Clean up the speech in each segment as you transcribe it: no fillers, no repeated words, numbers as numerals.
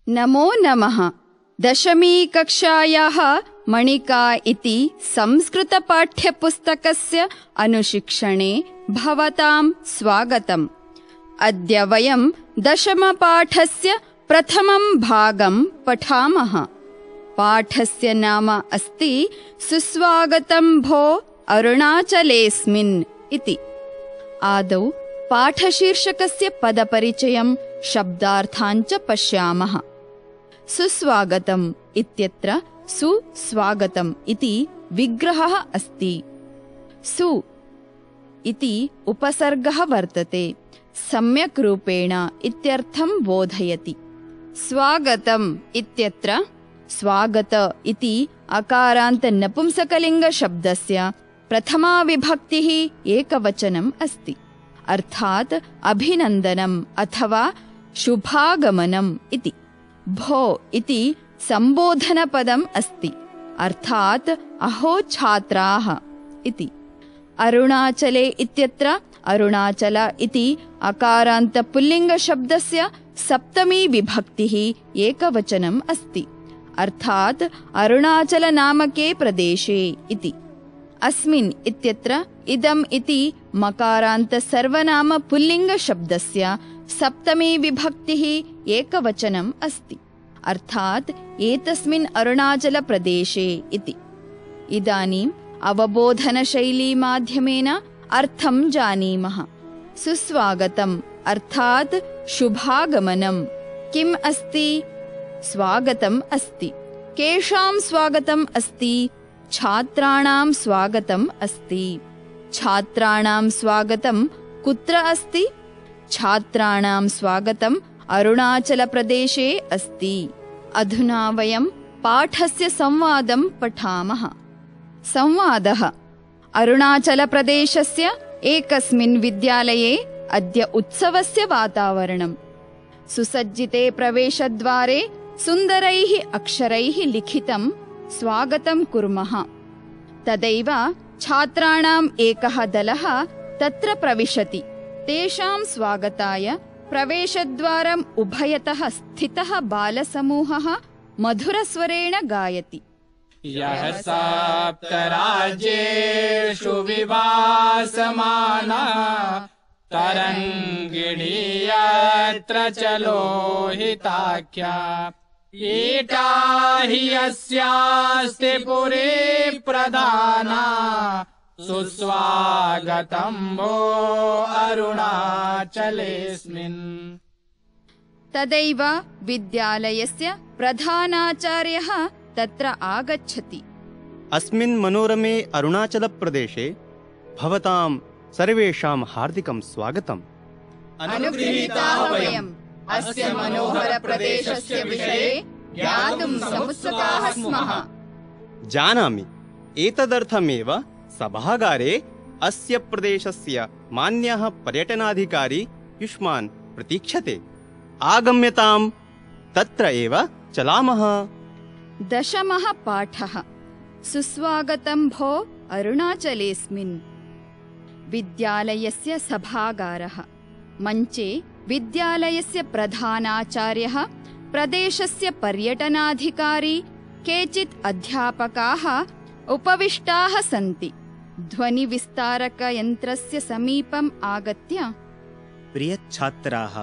नमो नमः। दशमी कक्षायाः मणिका इति संस्कृतपाठ्यपुस्तकस्य अनुशिक्षणे भवतां स्वागतम्। अद्य वयं दशमपाठस्य प्रथमं भागं पठामः। पाठस्य नाम अस्ति सुस्वागतं भो अरुणाचलेऽस्मिन् इति। आदौ पाठशीर्षकस्य पदपरिचयं शब्दार्थाञ्च पश्यामः। सुस्वागतम् इत्यत्र सुस्वागतम् इति विग्रहः अस्ति। सु इति उपसर्गः वर्तते, सम्यक् रूपेण इत्यर्थं बोधयति। स्वागतम् इत्यत्र स्वागत इति अकारान्त नपुंसकलिङ्गशब्दस्य प्रथमा विभक्तिः एकवचनम् अस्ति, अर्थात् अभिनन्दनम् अथवा शुभागमनम् इति। भो इति सम्बोधनपदम् अस्ति, अर्थात् अहो छात्राः इति। अरुणाचले इत्यत्र अरुणाचल इति अकारान्त पुल्लिङ्गशब्दस्य सप्तमी विभक्तिः एकवचनम् अस्ति, अर्थात् अरुणाचल नामके प्रदेशे इति। अस्मिन् इत्यत्र इदम् इति मकारान्त सर्वनाम पुल्लिङ्गशब्दस्य सप्तमी विभक्तिः एकवचनम् अस्ति, अर्थात् एतस्मिन् अरुणाचल प्रदेशे इति। इदानीम् अवबोधनशैली माध्यमेन अर्थं जानीमः। सुस्वागतम् अर्थात् शुभागमनम्। किम् अस्ति? स्वागतम् अस्ति। केषां स्वागतम् अस्ति? छात्राणां स्वागतम् अस्ति। छात्राणां स्वागतं कुत्र अस्ति? छात्राणां स्वागतम् अरुणाचलप्रदेशे अस्ति। अधुना वयं पाठस्य संवादं पठामः। संवादः। अरुणाचलप्रदेशस्य एकस्मिन् विद्यालये अद्य उत्सवस्य वातावरणम्। सुसज्जिते प्रवेशद्वारे सुन्दरैः अक्षरैः लिखितं स्वागतं कुर्मः। तदैव छात्राणाम् एकः दलः तत्र प्रविशति। तेषां स्वागताय प्रवेशद्वारम् उभयतः स्थितः बालसमूहः मधुरस्वरेण गायति। यः सप्तराज्येषु विभासमाना तरङ्गिणी यत्र चलोहिताख्या ईटा हि यस्यास्ति पुरी प्रधाना सुस्वागतं भो अरुणाचलेऽस्मिन्। तदैव विद्यालयस्य प्रधानाचार्यः तत्र आगच्छति। अस्मिन् मनोरमे अरुणाचलप्रदेशे भवतां सर्वेषां हार्दिकं स्वागतम्। अनुगृहीताः वयम् अस्य मनोहरप्रदेशस्य विषये ज्ञातुं समुत्सुकाः स्मः। जानामि, एतदर्थमेव सभागारे अस्य प्रदेशस्य मान्यः पर्यटनाधिकारी युष्मान् प्रतीक्षते। आगम्यताम्, तत्र एव चलामः। दशमः पाठः। सुस्वागतं भो अरुणाचलेऽस्मिन्। विद्यालयस्य सभागारः। मञ्चे विद्यालयस्य प्रधानाचार्यः, प्रदेशस्य पर्यटनाधिकारी, केचित् अध्यापकाः उपविष्टाः सन्ति। ध्वनिविस्तारकयन्त्रस्य समीपम् आगत्य, प्रियछात्राः,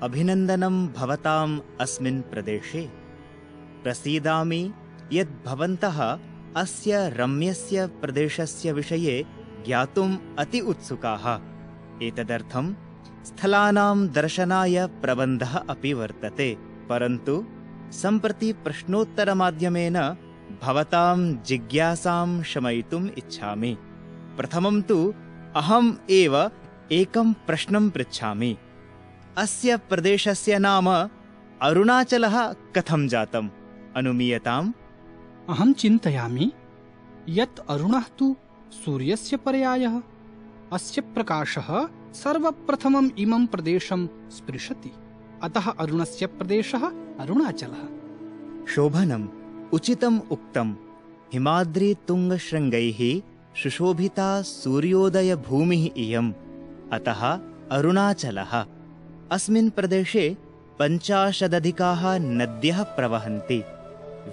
अभिनन्दनं भवताम् अस्मिन् प्रदेशे। प्रसीदामि यत् भवन्तः अस्य रम्यस्य प्रदेशस्य विषये ज्ञातुम् अति उत्सुकाः। एतदर्थं स्थलानां दर्शनाय प्रबन्धः अपि वर्तते, परन्तु सम्प्रति प्रश्नोत्तरमाध्यमेन भवतां जिज्ञासां शमयितुम् इच्छामि। प्रथमं तु अहम् एव एकं प्रश्नं पृच्छामि। अस्य प्रदेशस्य नाम अरुणाचलः कथं जातम्? अनुमीयताम्। अहं चिन्तयामि यत् अरुणः तु सूर्यस्य पर्यायः। अस्य प्रकाशः सर्वप्रथमम् इमं प्रदेशं स्पृशति, अतः अरुणस्य प्रदेशः अरुणाचलः। शोभनम्, उचितम् उक्तम्। हिमाद्रितुङ्गशृङ्गैः सुशोभिता सूर्योदयभूमिः इयम्, अतः अरुणाचलः। अस्मिन् प्रदेशे 50 नद्यः प्रवहन्ति।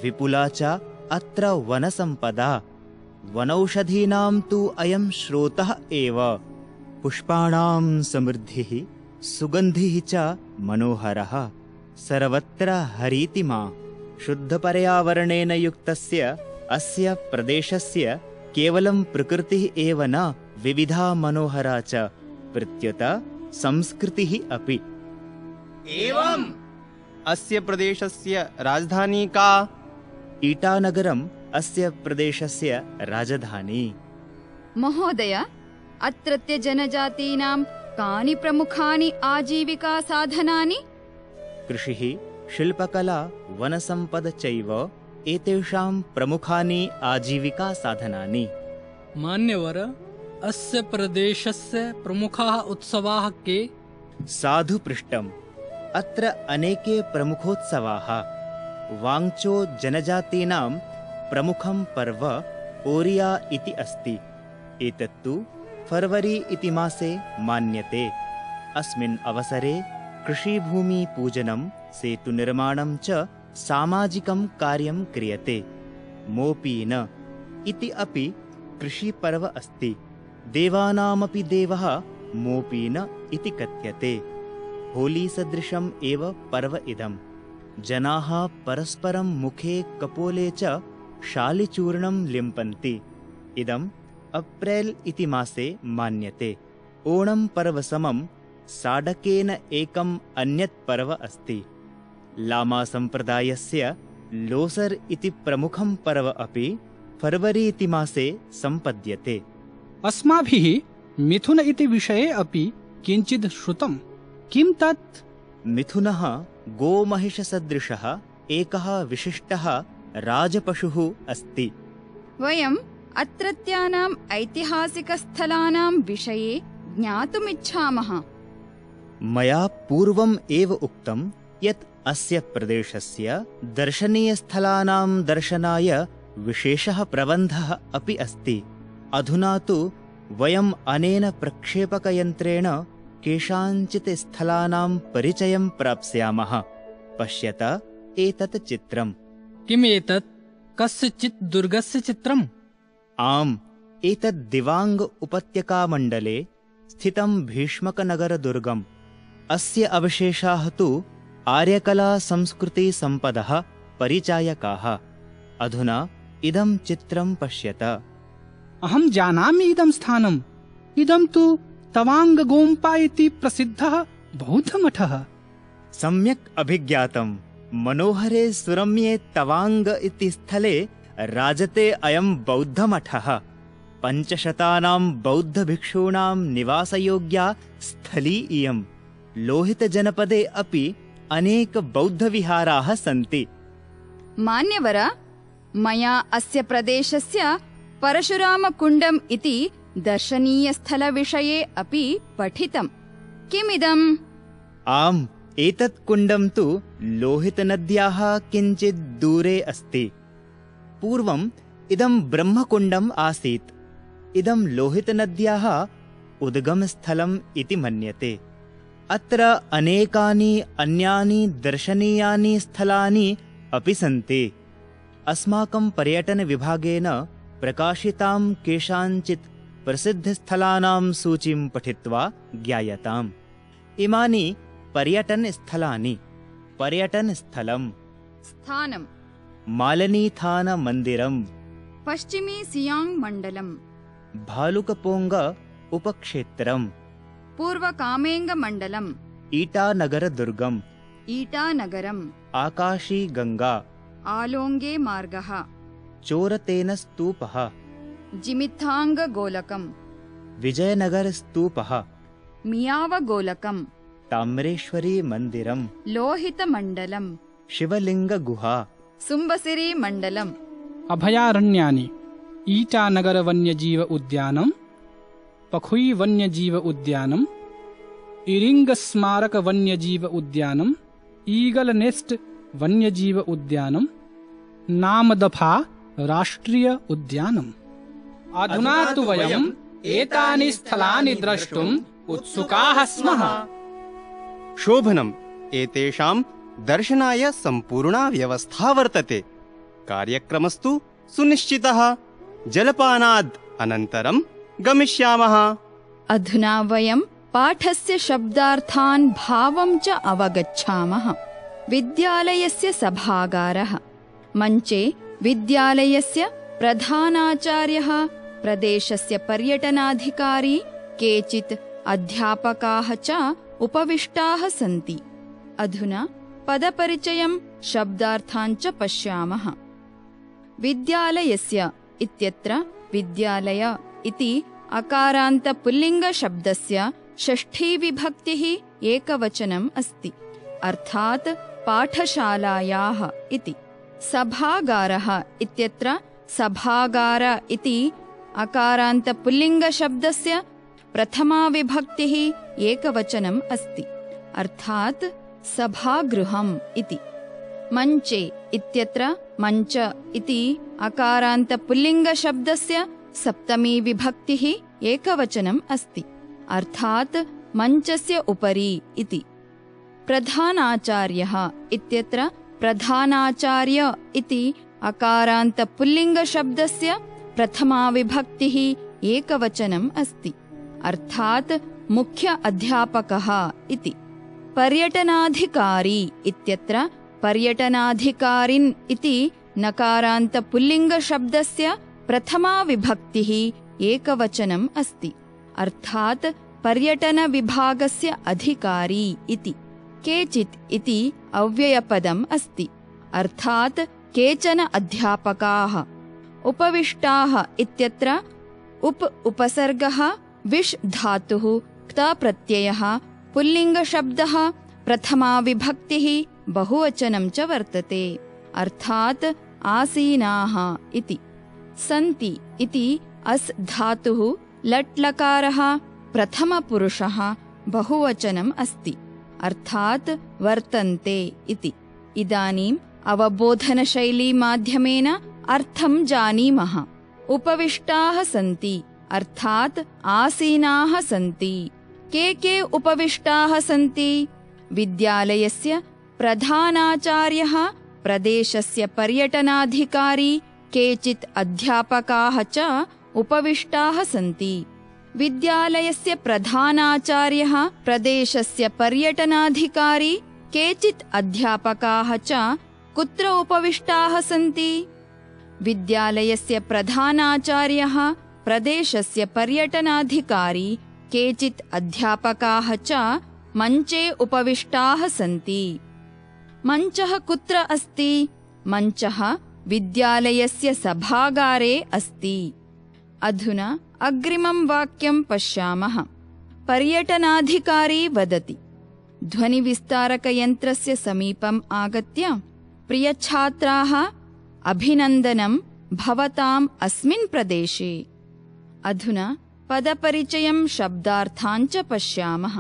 विपुला च अत्र वनसम्पदा। वनौषधीनां तु अयं स्रोतः एव। पुष्पाणां समृद्धिः सुगन्धिः च मनोहरः। सर्वत्र हरितिमा। शुद्धपर्यावरणेन युक्तस्य अस्य प्रदेशस्य केवलं प्रकृतिः एव न, विविधा मनोहरा च प्रत्युत संस्कृतिः अपि। एवम् अस्य प्रदेशस्य राजधानी का? ईटानगरम् अस्य प्रदेशस्य राजधानी। महोदय, अत्रत्य जनजातीनां कानि प्रमुखानि आजीविकासाधनानि? कृषिः, शिल्पकला, वनसम्पद चैव एतेषां प्रमुखानि आजीविकासाधनानि। मान्यवर, अस्य प्रदेशस्य प्रमुखाः उत्सवाः के? साधु पृष्टम्। अत्र अनेके प्रमुखोत्सवाः। वाङ्चो जनजातीनां प्रमुखं पर्व ओरिया इति अस्ति। एतत्तु फर्वरी इति मासे मान्यते। अस्मिन् अवसरे कृषिभूमिपूजनं, सेतुनिर्माणं च सामाजिकं कार्यं क्रियते। मोपीन इति अपि कृषिपर्व अस्ति। देवानामपि देवः मोपीन इति कथ्यते। होलीसदृशम् एव पर्व इदम्। जनाः परस्परं मुखे कपोले च शालिचूर्णं लिम्पन्ति। इदम् अप्रैल इति मासे मान्यते। ओणं पर्वसमं साडकेन एकम् अन्यत् पर्व अस्ति। लामा सम्प्रदायस्य लोसर इति प्रमुखं पर्व अपि फर्वरी इति मासे सम्पद्यते। अस्माभिः मिथुन इति विषये अपि किञ्चित् श्रुतम्। किं तत्? मिथुनः गोमहिषसदृशः एकः विशिष्टः राजपशुः अस्ति। वयम् अत्रत्यानाम् ऐतिहासिकस्थलानां विषये ज्ञातुमिच्छामः। मया पूर्वम् एव उक्तं यत् अस्य प्रदेशस्य दर्शनीयस्थलानां दर्शनाय विशेषः प्रबन्धः अपि अस्ति। अधुना तु वयम् अनेन प्रक्षेपकयन्त्रेण केषाञ्चित् स्थलानां परिचयं प्राप्स्यामः। पश्यत एतत् चित्रम्। किमेतत्? कस्यचित् दुर्गस्य चित्रम्? आम्, एतत् दिवाङ्ग उपत्यकामण्डले स्थितं भीष्मकनगरदुर्गम्। अस्य अवशेषाः तु आर्यकलासंस्कृतिसम्पदः परिचायकाः। अधुना इदं चित्रं पश्यत। अहं जानामि इदं स्थानम्। इदं तु तवाङ्ग गोम्पा इति प्रसिद्धः बौद्धमठः। सम्यक् अभिज्ञातम्। मनोहरे सुरम्ये तवाङ्ग इति स्थले राजते अयं बौद्धमठः। 500 बौद्धभिक्षूणां निवासयोग्या स्थली इयम्। लोहितजनपदे अपि अनेक बौद्धविहाराः सन्ति। मान्यवर, मया अस्य प्रदेशस्य परशुरामकुण्डम् इति दर्शनीयस्थलविषये अपि पठितम्। किमिदम्? आम्, एतत् कुण्डं तु लोहितनद्याः किञ्चित् दूरे अस्ति। पूर्वम् इदं ब्रह्मकुण्डम् आसीत्। इदं लोहितनद्याः उद्गमस्थलम् इति मन्यते। अत्र अनेकानि अन्यानि दर्शनीयानि स्थलानि अपि सन्ति। अस्माकं पर्यटनविभागेन प्रकाशितां केषाञ्चित् प्रसिद्धस्थलानां सूचीं पठित्वा ज्ञायताम्। इमानि पर्यटनस्थलानि। पर्यटनस्थलम्: स्थानम्: मालिनीथानमन्दिरम्, पश्चिमी सियांग् मण्डलम्, भालुकपोङ्ग उपक्षेत्रम्, पूर्वकामेङ्गमण्डलम्, ईटानगरदुर्गम्, ईटानगरम्, आकाशी गङ्गा, आलोङ्गे मार्गः, चोरतेनस्तूपः, जिमिथाङ्गगोलकम्, विजयनगरस्तूपः, मियावगोलकम्, ताम्रेश्वरी मन्दिरम्, लोहितमण्डलम्, शिवलिङ्गगुहा, सुम्बसिरीमण्डलम्। अभयारण्यानि: ईटानगर वन्यजीव उद्यानम्, पखुई वन्यजीव उद्यानम्, इरिंग स्मारक वन्यजीव उद्यानम्, ईगल नेस्ट वन्यजीव उद्यानम्, नामदफा राष्ट्रिय उद्यानम्। अधुना तु वयम् एतानि स्थलानि द्रष्टुम् उत्सुकाः स्मः। शोभनम्। एतेषां दर्शनाय सम्पूर्णा व्यवस्था वर्तते। कार्यक्रमस्तु सुनिश्चितः। जलपानाद् अनन्तरं गमिष्यामः। अधुना वयं पाठस्य शब्दार्थान् भावं च अवगच्छामः। विद्यालयस्य सभागारः। मञ्चे विद्यालयस्य प्रधानाचार्यः, प्रदेशस्य पर्यटनाधिकारी, केचित् अध्यापकाः च उपविष्टाः सन्ति। अधुना पदपरिचयं शब्दार्थान् च पश्यामः। विद्यालयस्य इत्यत्र विद्यालय इति अकारान्त पुल्लिङ्गशब्दस्य षष्ठी विभक्तिः एकवचनम् अस्ति, अर्थात् पाठशालायाः इति। सभागारः इत्यत्र सभागार इति अकारान्त पुल्लिङ्गशब्दस्य प्रथमा विभक्तिः एकवचनम् अस्ति, अर्थात् सभागृहम् इति। मञ्चे इत्यत्र मञ्च इति अकारान्त पुल्लिङ्गशब्दस्य सप्तमी विभक्तिः एकवचनम् अस्ति, अर्थात् मञ्चस्य उपरि इति। प्रधानाचार्यः इत्यत्र प्रधानाचार्य इति अकारान्त पुल्लिङ्गशब्दस्य प्रथमा विभक्तिः एकवचनम् अस्ति, अर्थात् मुख्य अध्यापकः इति। पर्यटनाधिकारी इत्यत्र पर्यटनाधिकारिन् इति नकारान्त पुल्लिङ्गशब्दस्य प्रथमा विभक्तिः एकवचनम् अस्ति, अर्थात् पर्यटनविभागस्य अधिकारी इति। केचित् इति अव्ययपदम् अस्ति, अर्थात् केचन अध्यापकाः। उपविष्टाः इत्यत्र उपसर्गः विश् धातुः क्त प्रत्ययः पुल्लिङ्गशब्दः प्रथमा विभक्तिः बहुवचनं च वर्तते, अर्थात् आसीनाः इति। सन्ति इति अस् धातुः लट् लकारः प्रथमपुरुषः बहुवचनम् अस्ति, अर्थात् वर्तन्ते इति। इदानीम् अवबोधनशैली माध्यमेन अर्थं जानीमः। उपविष्टाः सन्ति अर्थात् आसीनाः सन्ति। के उपविष्टाः सन्ति? विद्यालयस्य प्रधानाचार्यः, प्रदेशस्य पर्यटनाधिकारी, केचित् अध्यापकाः च उपविष्टाः सन्ति। विद्यालयस्य प्रधानाचार्यः, प्रदेशस्य पर्यटनाधिकारी, केचित् अध्यापकाः च कुत्र उपविष्टाः सन्ति? विद्यालयस्य प्रधानाचार्यः, प्रदेशस्य पर्यटनाधिकारी, केचित् अध्यापकाः च मञ्चे उपविष्टाः सन्ति। मञ्चः कुत्र अस्ति? मञ्चः विद्यालयस्य सभागारे अस्ति। अधुना अग्रिमं वाक्यं पश्यामः। पर्यटनाधिकारी वदति, ध्वनिविस्तारकयन्त्रस्य समीपम् आगत्य, प्रियछात्राः, अभिनन्दनं भवताम् अस्मिन् प्रदेशे। अधुना पदपरिचयं शब्दार्थान् च पश्यामः।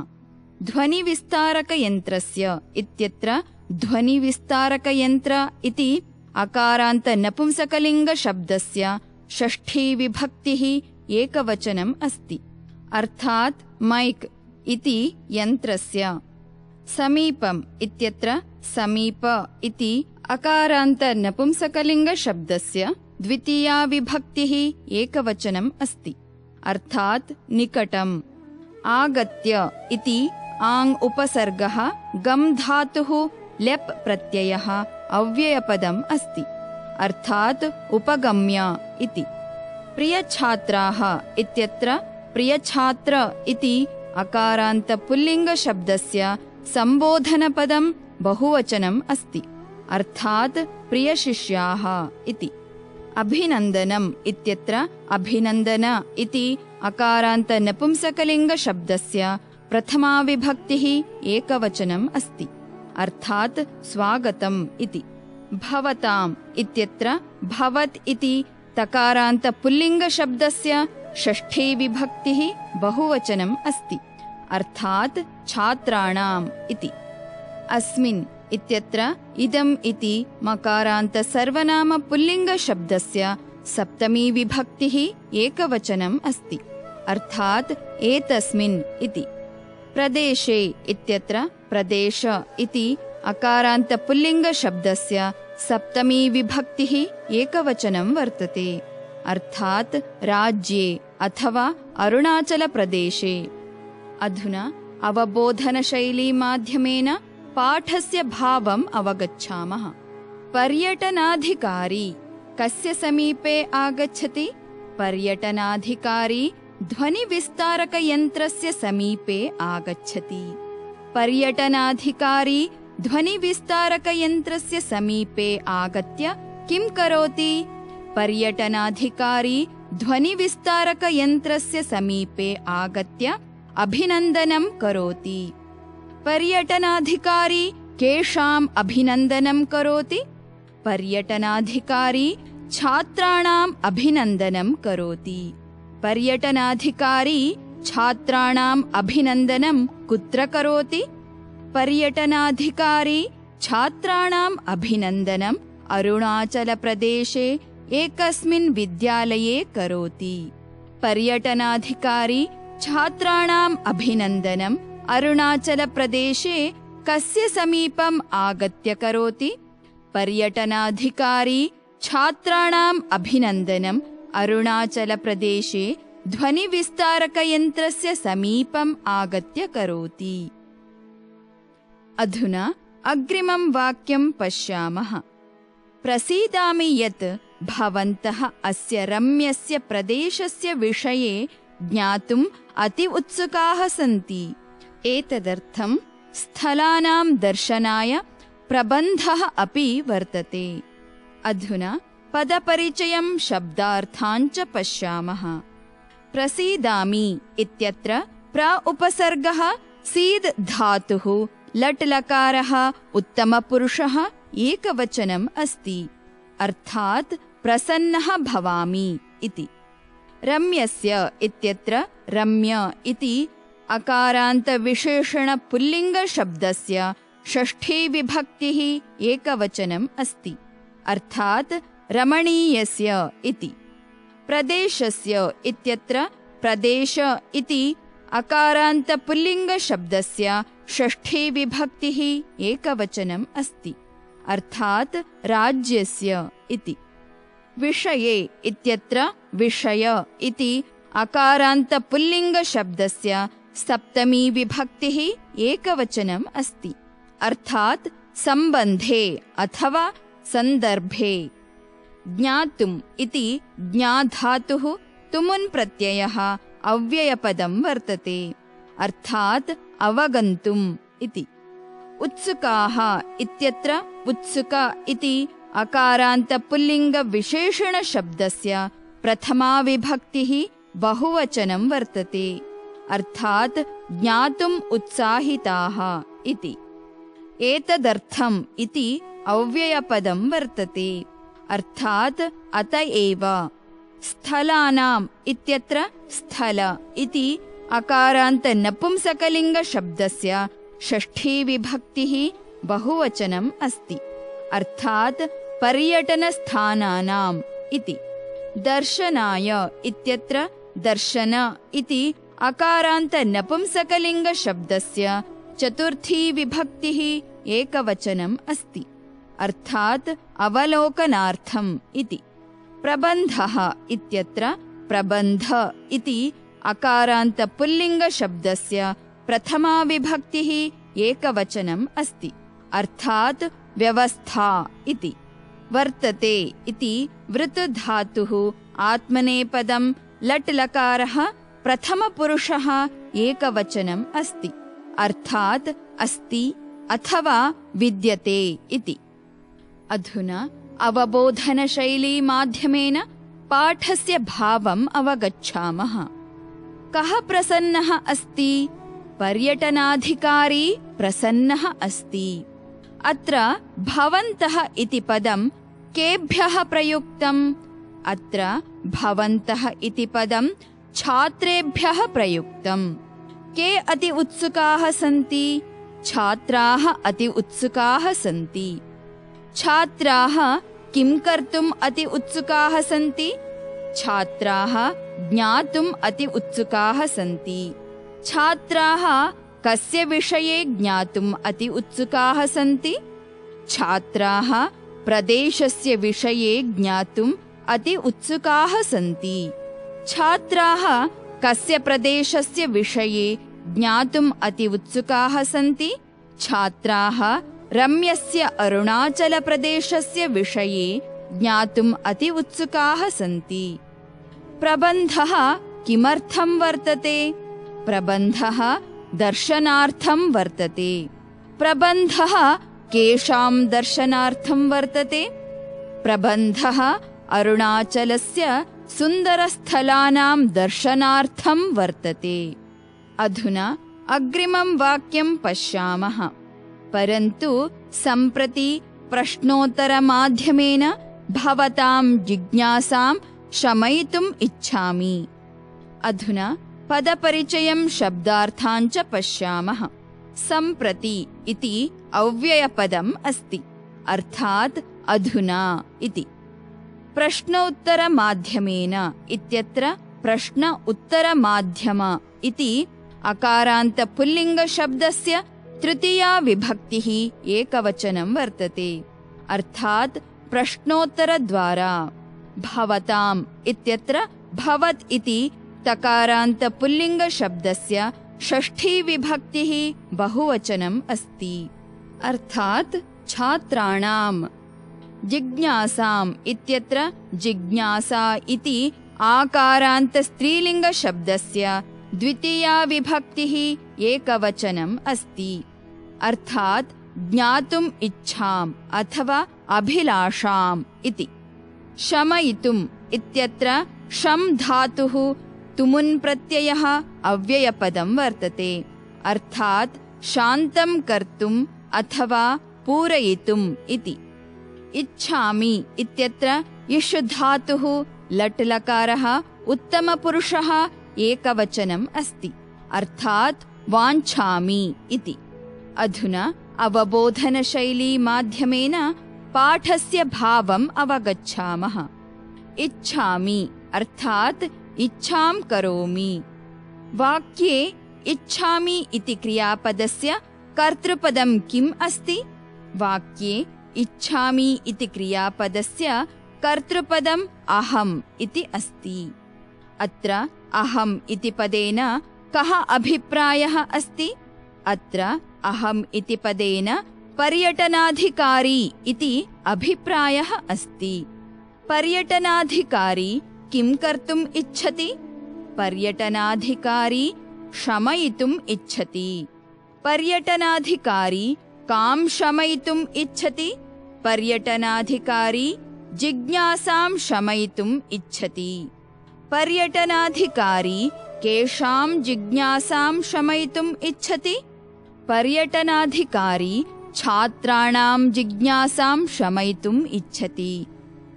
ध्वनिविस्तारकयन्त्रस्य इत्यत्र ध्वनिविस्तारकयन्त्र इति अकारान्त नपुंसकलिङ्गशब्दस्य षष्ठी विभक्तिः एकवचनम् अस्ति, अर्थात् मैक् इति यन्त्रस्य। समीपम् इत्यत्र समीप इति अकारान्त नपुंसकलिङ्गशब्दस्य द्वितीया विभक्तिः एकवचनम् अस्ति, अर्थात् निकटम्। आगत्य इति आङ् उपसर्गः गम् धातुः ल्यप् प्रत्ययः अव्ययपदम् अस्ति, अर्थात् उपगम्य इति। प्रियछात्राः इत्यत्र प्रियछात्र इति अकारान्त पुल्लिङ्गशब्दस्य सम्बोधनपदं बहुवचनम् अस्ति, अर्थात् प्रियशिष्याः इति। अभिनन्दनम् इत्यत्र अभिनन्दन इति अकारान्त नपुंसकलिङ्गशब्दस्य प्रथमा विभक्तिः एकवचनम् अस्ति, अर्थात् स्वागतम् इति। भवताम् इत्यत्र भवत् इति तकारान्त पुल्लिङ्गशब्दस्य षष्ठी विभक्तिः बहुवचनम् अस्ति, अर्थात् छात्राणाम् इति। अस्मिन् इत्यत्र इदम् इति मकारान्त सर्वनाम पुल्लिङ्गशब्दस्य सप्तमी विभक्तिः एकवचनम् अस्ति, अर्थात् एतस्मिन् इति। प्रदेशे इत्यत्र प्रदेश इति अकारान्तपुल्लिङ्गशब्दस्य सप्तमी विभक्तिः एकवचनं वर्तते, अर्थात् राज्ये अथवा अरुणाचलप्रदेशे। अधुना अवबोधनशैलीमाध्यमेन पाठस्य भावम् अवगच्छामः। पर्यटनाधिकारी कस्य समीपे आगच्छति? पर्यटनाधिकारी ध्वनिविस्तारकयन्त्रस्य समीपे आगच्छति। पर्यटनाधिकारी ध्वनिविस्तारकयन्त्रस्य समीपे आगत्य किं करोति? पर्यटनाधिकारी ध्वनिविस्तारकयन्त्रस्य समीपे आगत्य अभिनन्दनं करोति। पर्यटनाधिकारी केषाम् अभिनन्दनं करोति? पर्यटनाधिकारी छात्राणाम् अभिनन्दनं करोति। पर्यटनाधिकारी छात्राणाम् अभिनन्दनं कुत्र करोति? पर्यटनाधिकारी छात्राणाम् अभिनन्दनं अरुणाचलप्रदेशे एकस्मिन् विद्यालये करोति। पर्यटनाधिकारी छात्राणाम् अभिनन्दनं अरुणाचलप्रदेशे कस्य समीपम् आगत्य करोति? पर्यटनाधिकारी छात्राणाम् अभिनन्दनं अरुणाचलप्रदेशे ध्वनिविस्तारकयन्त्रस्य समीपम् आगत्य करोति। अधुना अग्रिमं वाक्यं पश्यामः। प्रसीदामि यत् भवन्तः अस्य रम्यस्य प्रदेशस्य विषये ज्ञातुम् अति उत्सुकाः सन्ति। एतदर्थं स्थलानां दर्शनाय प्रबन्धः अपि वर्तते। अधुना पदपरिचयं शब्दार्थान् च पश्यामः। प्रसीदामि इत्यत्र प्र उपसर्गः सीद् धातुः लट् लकारः उत्तमपुरुषः एकवचनम् अस्ति, अर्थात् प्रसन्नः भवामि इति। रम्यस्य इत्यत्र रम्य इति अकारान्तविशेषणपुल्लिङ्गशब्दस्य षष्ठी विभक्तिः एकवचनम् अस्ति, अर्थात् रमणीयस्य इति। प्रदेशस्य इत्यत्र प्रदेश इति अकारान्तपुल्लिङ्गशब्दस्य षष्ठी विभक्तिः एकवचनम् अस्ति, अर्थात् राज्यस्य इति। विषये इत्यत्र विषय इति अकारान्तपुल्लिङ्गशब्दस्य सप्तमी विभक्तिः एकवचनम् अस्ति, अर्थात् सम्बन्धे अथवा सन्दर्भे। ज्ञातुम् इति ज्ञाधातुः तुमुन् प्रत्ययः अव्ययपदं वर्तते, अर्थात् अवगन्तुम् इति। उत्सुकाः इत्यत्र उत्सुक इति अकारान्तपुल्लिङ्गविशेषणशब्दस्य प्रथमा विभक्तिः बहुवचनं वर्तते, अर्थात् ज्ञातुम् उत्साहिताः इति। एतदर्थम् इति अव्ययपदं वर्तते, अर्थात् अत एव। स्थलानाम् इत्यत्र स्थल इति अकारान्तनपुंसकलिङ्गशब्दस्य षष्ठी विभक्तिः बहुवचनम् अस्ति, अर्थात् पर्यटनस्थानानाम् इति। दर्शनाय इत्यत्र दर्शन इति अकारान्तनपुंसकलिङ्गशब्दस्य चतुर्थी विभक्तिः एकवचनम् अस्ति, अर्थात् अवलोकनार्थम् इति। प्रबन्धः इत्यत्र प्रबन्ध इति अकारान्तपुल्लिङ्गशब्दस्य प्रथमा विभक्तिः एकवचनम् अस्ति, अर्थात् व्यवस्था इति। वर्तते इति वृत् धातुः आत्मनेपदं लट् लकारः प्रथमपुरुषः एकवचनम् अस्ति, अर्थात् अस्ति अथवा विद्यते इति। अधुना अवबोधनशैलीमाध्यमेन पाठस्य भावम् अवगच्छामः। कः प्रसन्नः अस्ति? पर्यटनाधिकारी प्रसन्नः अस्ति। अत्र भवन्तः इति पदं केभ्यः प्रयुक्तम्? अत्र भवन्तः इति पदं छात्रेभ्यः प्रयुक्तम्। के अति उत्सुकाः सन्ति? छात्राः अति उत्सुकाः सन्ति। छात्राः किं कर्तुम् अति उत्सुकाः सन्ति? छात्राः ज्ञातुम् अति उत्सुकाः सन्ति। छात्राः कस्य विषये ज्ञातुम् अति उत्सुकाः सन्ति? छात्राः प्रदेशस्य विषये ज्ञातुम् अति उत्सुकाः सन्ति। छात्राः कस्य प्रदेशस्य विषये ज्ञातुम् अति उत्सुकाः सन्ति? छात्राः रम्यस्य अरुणाचलप्रदेशस्य विषये ज्ञातुम् अति उत्सुकाः सन्ति। प्रबन्धः किमर्थं वर्तते? प्रबन्धः दर्शनार्थं वर्तते। प्रबन्धः केषां दर्शनार्थं वर्तते? प्रबन्धः अरुणाचलस्य सुन्दरस्थलानां दर्शनार्थं वर्तते। अधुना अग्रिमं वाक्यं पश्यामः। परन्तु सम्प्रति प्रश्नोत्तरमाध्यमेन भवतां जिज्ञासां शमयितुम् इच्छामि। अधुना पदपरिचयं शब्दार्थान् च पश्यामः। सम्प्रति इति अव्ययपदम् अस्ति, अर्थात् अधुना इति। प्रश्नोत्तरमाध्यमेन इत्यत्र प्रश्न उत्तरमाध्यम इति अकारान्तपुल्लिङ्गशब्दस्य तृतीया विभक्तिः एकवचनं वर्तते, अर्थात् प्रश्नोत्तरद्वारा। भवताम् इत्यत्र भवत् इति तकारान्तपुल्लिङ्गशब्दस्य षष्ठी विभक्तिः बहुवचनम् अस्ति, अर्थात् छात्राणाम्। जिज्ञासाम् इत्यत्र जिज्ञासा इति आकारान्तस्त्रीलिङ्गशब्दस्य द्वितीया विभक्तिः एकवचनम् अस्ति, अर्थात् ज्ञातुम् इच्छाम् अथवा अभिलाषाम् इति। शमयितुम् इत्यत्र शम् धातुः तुमुन् प्रत्ययः अव्ययपदं वर्तते, अर्थात् शान्तं कर्तुम् अथवा पूरयितुम् इति। इच्छामि इत्यत्र इषु धातुः लट् लकारः उत्तमपुरुषः एकवचनम् अस्ति, अर्थात् वाञ्छामि इति। अधुना अवबोधनशैली माध्यमेन पाठस्य भावम् अवगच्छामः। इच्छामि अर्थात् इच्छां करोमि। वाक्ये इच्छामि इति क्रियापदस्य कर्तृपदं किम् अस्ति? वाक्ये इच्छामि इति क्रियापदस्य कर्तृपदम् अहम् इति अस्ति। अत्र अहम् इति पदेन कः अभिप्रायः अस्ति? अत्र अहम् इति पदेन पर्यटनाधिकारी इति अभिप्रायः अस्ति। पर्यटनाधिकारी किं कर्तुम् इच्छति? पर्यटनाधिकारी शमयितुम् इच्छति। पर्यटनाधिकारी कां शमयितुम् इच्छति? पर्यटनाधिकारी जिज्ञासां शमयितुम् इच्छति। पर्यटनाधिकारी केषां जिज्ञासां शमयितुम् इच्छति? पर्यटनाधिकारी छात्राणां जिज्ञासां शमयितुम् इच्छति।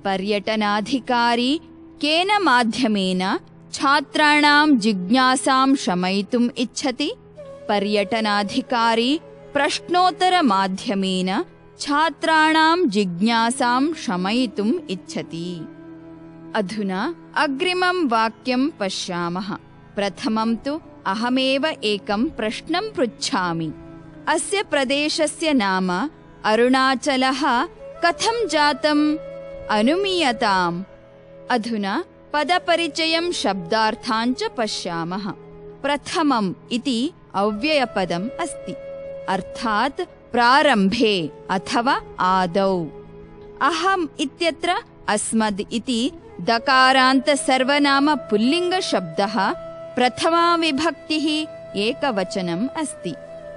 पर्यटनाधिकारी केन माध्यमेन छात्राणां जिज्ञासां शमयितुम् इच्छति? पर्यटनाधिकारी प्रश्नोत्तरमाध्यमेन छात्राणां जिज्ञासां शमयितुम् इच्छति। अधुना अग्रिमं वाक्यं पश्यामः। प्रथमं तु अहमेव एकं प्रश्नं पृच्छामि। अस्य प्रदेशस्य नाम अरुणाचलः कथं जातम्? अनुमीयताम्। अधुना पदपरिचयं शब्दार्थान् च पश्यामः। प्रथमम् इति अव्ययपदम् अस्ति, अर्थात् प्रारम्भे अथवा आदौ। अहम् इत्यत्र अस्मद् इति दकारान्त सर्वनाम पुल्लिङ्गशब्दः प्रथमा विभक्तिः एकवचनम् अस्ति,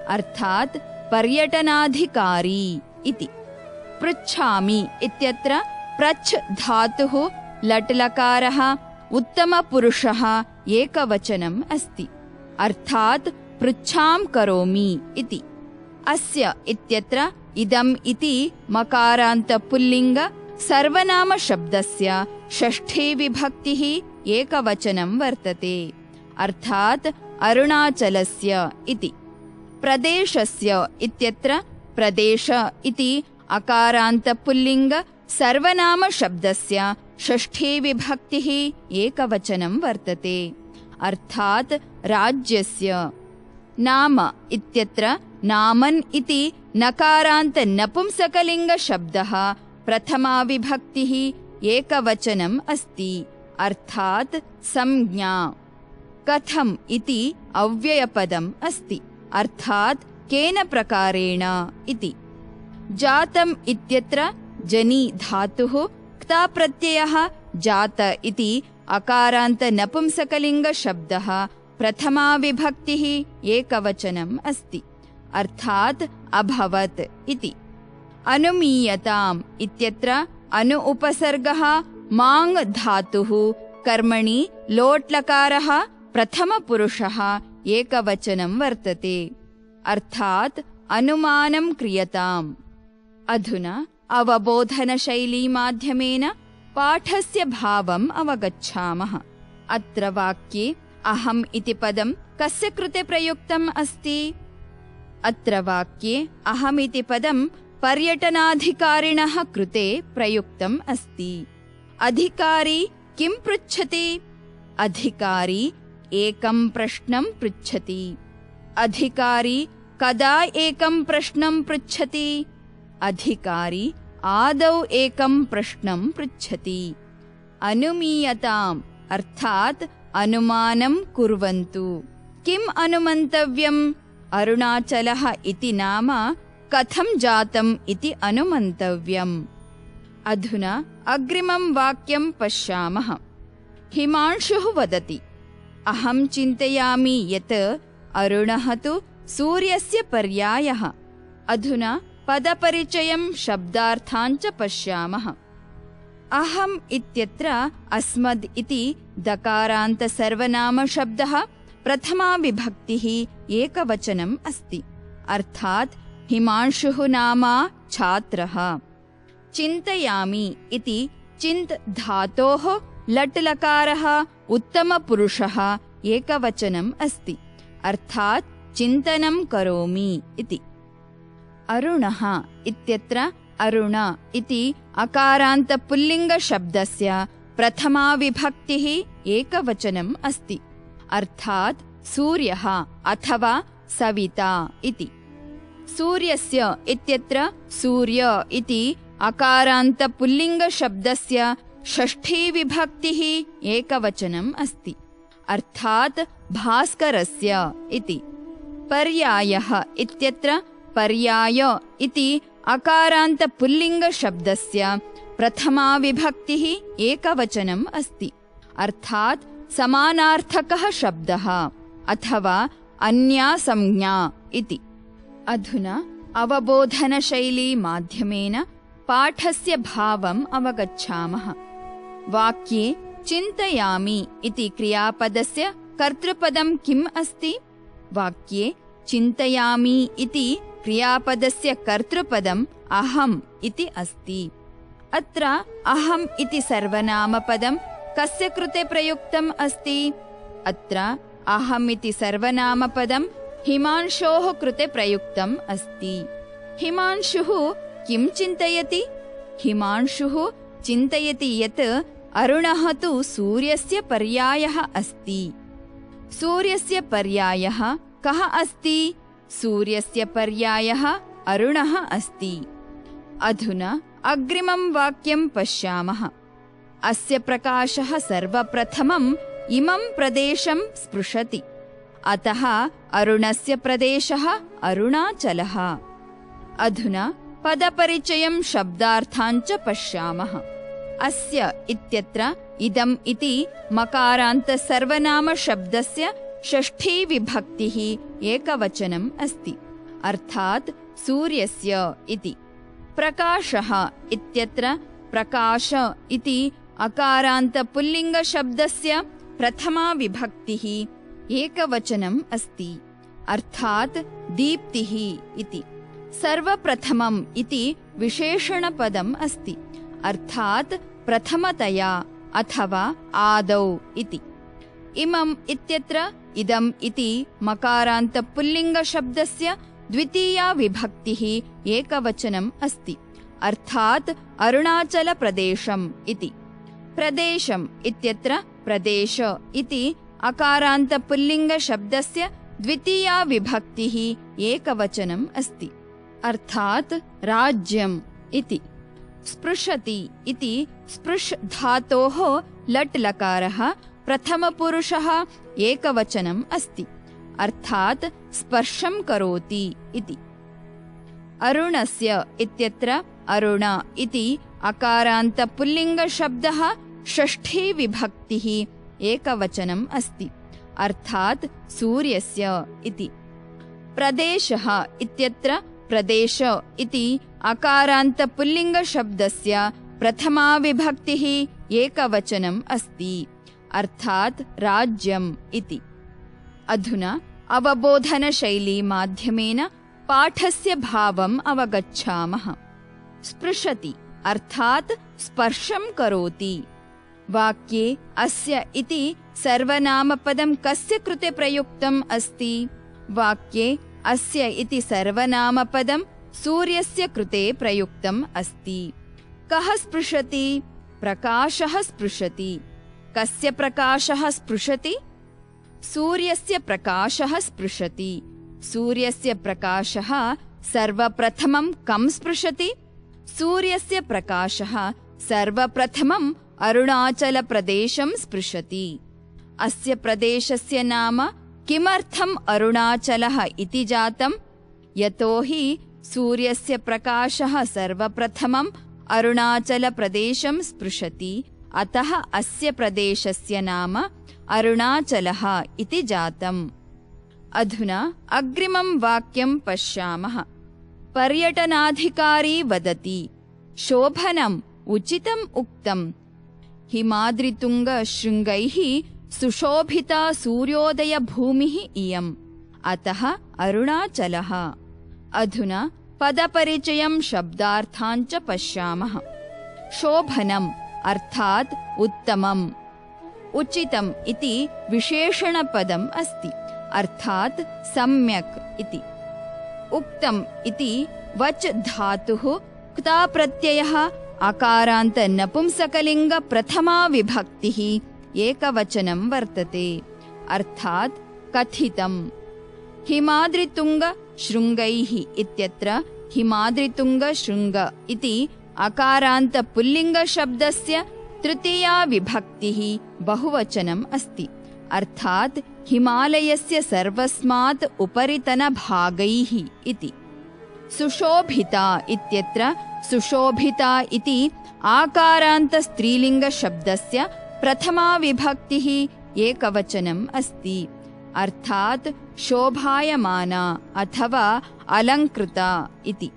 अर्थात् पर्यटनाधिकारी इति। पृच्छामि इत्यत्र प्रच्छ धातुः लट् लकारः उत्तमपुरुषः एकवचनम् अस्ति, अर्थात् पृच्छां करोमि इति। अस्य इत्यत्र इदम् इति मकारान्त पुल्लिङ्ग सर्वनामशब्दस्य षष्ठी विभक्तिः एकवचनं वर्तते, अर्थात् अरुणाचलस्य इति। प्रदेशस्य इत्यत्र प्रदेश इति अकारान्त पुल्लिङ्ग सर्वनामशब्दस्य षष्ठी विभक्तिः एकवचनं वर्तते, अर्थात् राज्यस्य। नाम इत्यत्र नामन् इति नकारान्त नपुंसकलिङ्गशब्दः प्रथमाविभक्तिः एकवचनम् अस्ति, अर्थात् संज्ञा। कथम् इति अव्ययपदम् अस्ति, अर्थात् केन प्रकारेण इति। जातम् इत्यत्र जनि धातुः क्ता प्रत्ययः जात इति अकारान्त नपुंसकलिङ्गशब्दः प्रथमाविभक्तिः एकवचनम् अस्ति, अर्थात् अभवत् इति। अनुमीयताम् इत्यत्र अनु उपसर्गः माङ् धातुः कर्मणि लोट्लकारः प्रथमपुरुषः एकवचनं वर्तते, अर्थात् अनुमानं क्रियताम्। अधुना अवबोधनशैलीमाध्यमेन पाठस्य भावम् अवगच्छामः। अत्र वाक्ये अहम् इति पदं कस्य कृते प्रयुक्तम् अस्ति? अत्र वाक्ये अहम् इति पदं पर्यटनाधिकारिणः कृते प्रयुक्तम् अस्ति। अधिकारी किं पृच्छति? अधिकारी एकं प्रश्नं पृच्छति। अधिकारी कदा एकं प्रश्नं पृच्छति? अधिकारी आदौ एकं प्रश्नं पृच्छति। अनुमीयताम् अर्थात् अनुमानं कुर्वन्तु। किम् अनुमन्तव्यम्? अरुणाचलः इति नाम कथं जातम् इति अनुमन्तव्यम्। अधुना अग्रिमं वाक्यं पश्यामः। हिमांशुः वदति, अहं चिन्तयामि यत् अरुणः तु सूर्यस्य पर्यायः। अधुना पदपरिचयं शब्दार्थाञ्च पश्यामः। अहम् इत्यत्र अस्मद् इति दकारान्तसर्वनामशब्दः प्रथमाविभक्तिः एकवचनम् अस्ति, अर्थात् हिमांशुः नाम छात्रः। चिन्तयामि इति चिन्त् धातोः लट् लकारः उत्तमपुरुषः एकवचनम् अस्ति, अर्थात् चिन्तनं करोमि इति। अरुणः इत्यत्र अरुण इति अकारान्तपुल्लिङ्गशब्दस्य प्रथमाविभक्तिः एकवचनम् अस्ति, अर्थात् सूर्यः अथवा सविता इति। सूर्यस्य इत्यत्र सूर्य इति अकारान्तपुल्लिङ्गशब्दस्य षष्ठीविभक्तिः एकवचनम् अस्ति, अर्थात् भास्करस्य इति। पर्यायः इत्यत्र पर्याय इति अकारान्तपुल्लिङ्गशब्दस्य प्रथमाविभक्तिः एकवचनम् अस्ति, अर्थात् समानार्थकः शब्दः अथवा अन्या संज्ञा इति। अधुना अवबोधनशैली माध्यमेन पाठस्य भावम् अवगच्छामः। वाक्ये चिन्तयामि इति क्रियापदस्य कर्तृपदं किम् अस्ति? वाक्ये चिन्तयामि इति क्रियापदस्य कर्तृपदम् अहम् इति अस्ति। अत्र अहम् इति सर्वनामपदं कस्य कृते प्रयुक्तम् अस्ति? अत्र अहम् इति सर्वनामपदं हिमांशोः कृते प्रयुक्तम् अस्ति। हिमांशुः किं चिन्तयति? हिमांशुः चिन्तयति यत् अरुणः तु सूर्यस्य पर्यायः अस्ति। सूर्यस्य पर्यायः कः अस्ति? सूर्यस्य पर्यायः अरुणः अस्ति। अधुना अग्रिमं वाक्यं पश्यामः। अस्य प्रकाशः सर्वप्रथमम् इमं प्रदेशं स्पृशति, अतः अरुणस्य प्रदेशः अरुणाचलः। अधुना पदपरिचयं शब्दार्थाञ्च पश्यामः। अस्य इत्यत्र इदम् इति मकारान्तसर्वनामशब्दस्य षष्ठीविभक्तिः एकवचनम् अस्ति, अर्थात् सूर्यस्य इति। प्रकाशः इत्यत्र प्रकाश इति अकारान्तपुल्लिङ्गशब्दस्य प्रथमाविभक्तिः एकवचनम् अस्ति, अर्थात् दीप्तिः इति। सर्वप्रथमम् इति विशेषणपदम् अस्ति, अर्थात् प्रथमतया अथवा आदौ इति। इमम् इत्यत्र इदम् इति मकारान्तपुल्लिङ्गशब्दस्य द्वितीया विभक्तिः एकवचनम् अस्ति, अर्थात् अरुणाचलप्रदेशम् इति। प्रदेशम् इत्यत्र प्रदेश इति अकारान्तपुल्लिङ्गशब्दस्य द्वितीया विभक्तिः एकवचनम् अस्ति, अर्थात् राज्यम् इति। स्पृशति इति स्पृश् धातोः लट् लकारः प्रथमपुरुषः एकवचनम् अस्ति, अर्थात् स्पर्शं करोति इति। अरुणस्य इत्यत्र अरुण इति अकारान्त पुल्लिङ्गशब्दः षष्ठी विभक्तिः एकवचनम् अस्ति, अर्थात् सूर्यस्य इति। प्रदेशः इत्यत्र प्रदेश इति अकारान्त पुल्लिङ्गशब्दस्य प्रथमा विभक्तिः एकवचनम् अस्ति, अर्थात् राज्यम् इति। अधुना अवबोधनशैली माध्यमेन पाठस्य भावम् अवगच्छामः। स्पृशति अर्थात् स्पर्शं करोति। वाक्ये अस्य इति सर्वनामपदं कस्य कृते प्रयुक्तम् अस्ति? वाक्ये अस्य इति सर्वनामपदं सूर्यस्य कृते प्रयुक्तम् अस्ति। कः स्पृशति? प्रकाशः स्पृशति। कस्य प्रकाशः स्पृशति? सूर्यस्य प्रकाशः स्पृशति। सूर्यस्य प्रकाशः सर्वप्रथमं कं स्पृशति? सूर्यस्य प्रकाशः सर्वप्रथमं अरुणाचलप्रदेशं स्पृशति। अस्य प्रदेशस्य नाम किमर्थम् अरुणाचलः इति जातम्? यतोहि सूर्यस्य प्रकाशः सर्वप्रथमम् अरुणाचलप्रदेशं स्पृशति, अतः अस्य प्रदेशस्य नाम अरुणाचलः इति जातम्। अधुना अग्रिमं वाक्यं पश्यामः। पर्यटनाधिकारी वदति, शोभनम् उचितम् उक्तम्। हिमाद्रितुङ्गशृङ्गैः सुशोभिता सूर्योदयभूमिः इयम्, अतः अरुणाचलः। अधुना पदपरिचयं शब्दार्थान् च पश्यामः। शोभनम् अर्थात् उत्तमम्। उचितम् इति विशेषणपदम् अस्ति, अर्थात् सम्यक् इति। उक्तम् इति वच् धातुः क्ता प्रत्ययः अकारान्त नपुंसकलिङ्ग प्रथमा विभक्तिः एकवचनं वर्तते, अर्थात् कथितम्। हिमाद्रितुङ्ग शृङ्गैः इत्यत्र हिमाद्रितुङ्ग शृङ्ग इति अकारान्त पुल्लिङ्गशब्दस्य तृतीया विभक्तिः बहुवचनम् अस्ति, अर्थात् हिमालयस्य सर्वस्मात् उपरितनभागैः इति। सुशोभिता इत्यत्र सुशोभिता इति आकारान्त स्त्रीलिङ्गशब्दस्य प्रथमा विभक्तिः एकवचनम् अस्ति, अर्थात् शोभायमाना अथवा अलङ्कृता इति।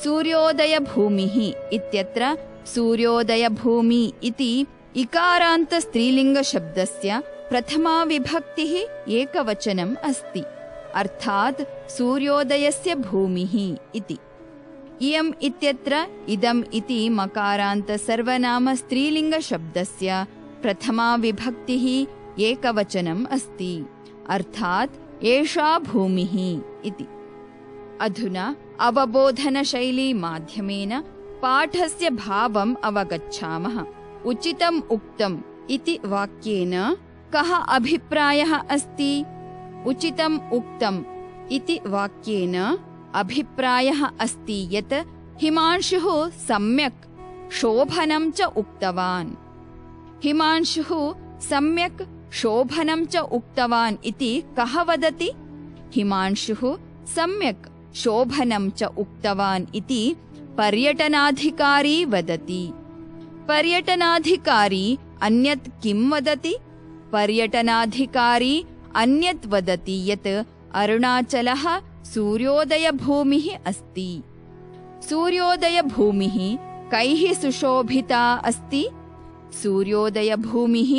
सूर्योदयभूमिः इत्यत्र सूर्योदयभूमि इति इकारान्त स्त्रीलिङ्गशब्दस्य प्रथमा विभक्तिः एकवचनम् अस्ति, अर्थात् सूर्योदयस्य भूमिः इति। इयम् इत्यत्र इदम् इति मकारान्त सर्वनाम स्त्रीलिङ्गशब्दस्य प्रथमा विभक्तिः एकवचनम् अस्ति, अर्थात् एषा भूमिः इति। अधुना अवबोधनशैली माध्यमेन पाठस्य भावम् अवगच्छामः। उचितम् उक्तम् इति वाक्येन कः अभिप्रायः अस्ति? उचितम् उक्तम् इति वाक्येन अभिप्रायः अस्ति यत् हिमांशुः सम्यक् शोभनं च उक्तवान्। हिमांशुः सम्यक् शोभनं च उक्तवान् इति कः वदति? हिमांशुः सम्यक् शोभनं च उक्तवान् इति पर्यटनाधिकारी वदति। पर्यटनाधिकारी अन्यत् किं वदति? पर्यटनाधिकारी अन्यत् वदति यत् अरुणाचलः सूर्योदयभूमिः अस्ति। सूर्योदयभूमिः कैः सुशोभिता अस्ति? सूर्योदयभूमिः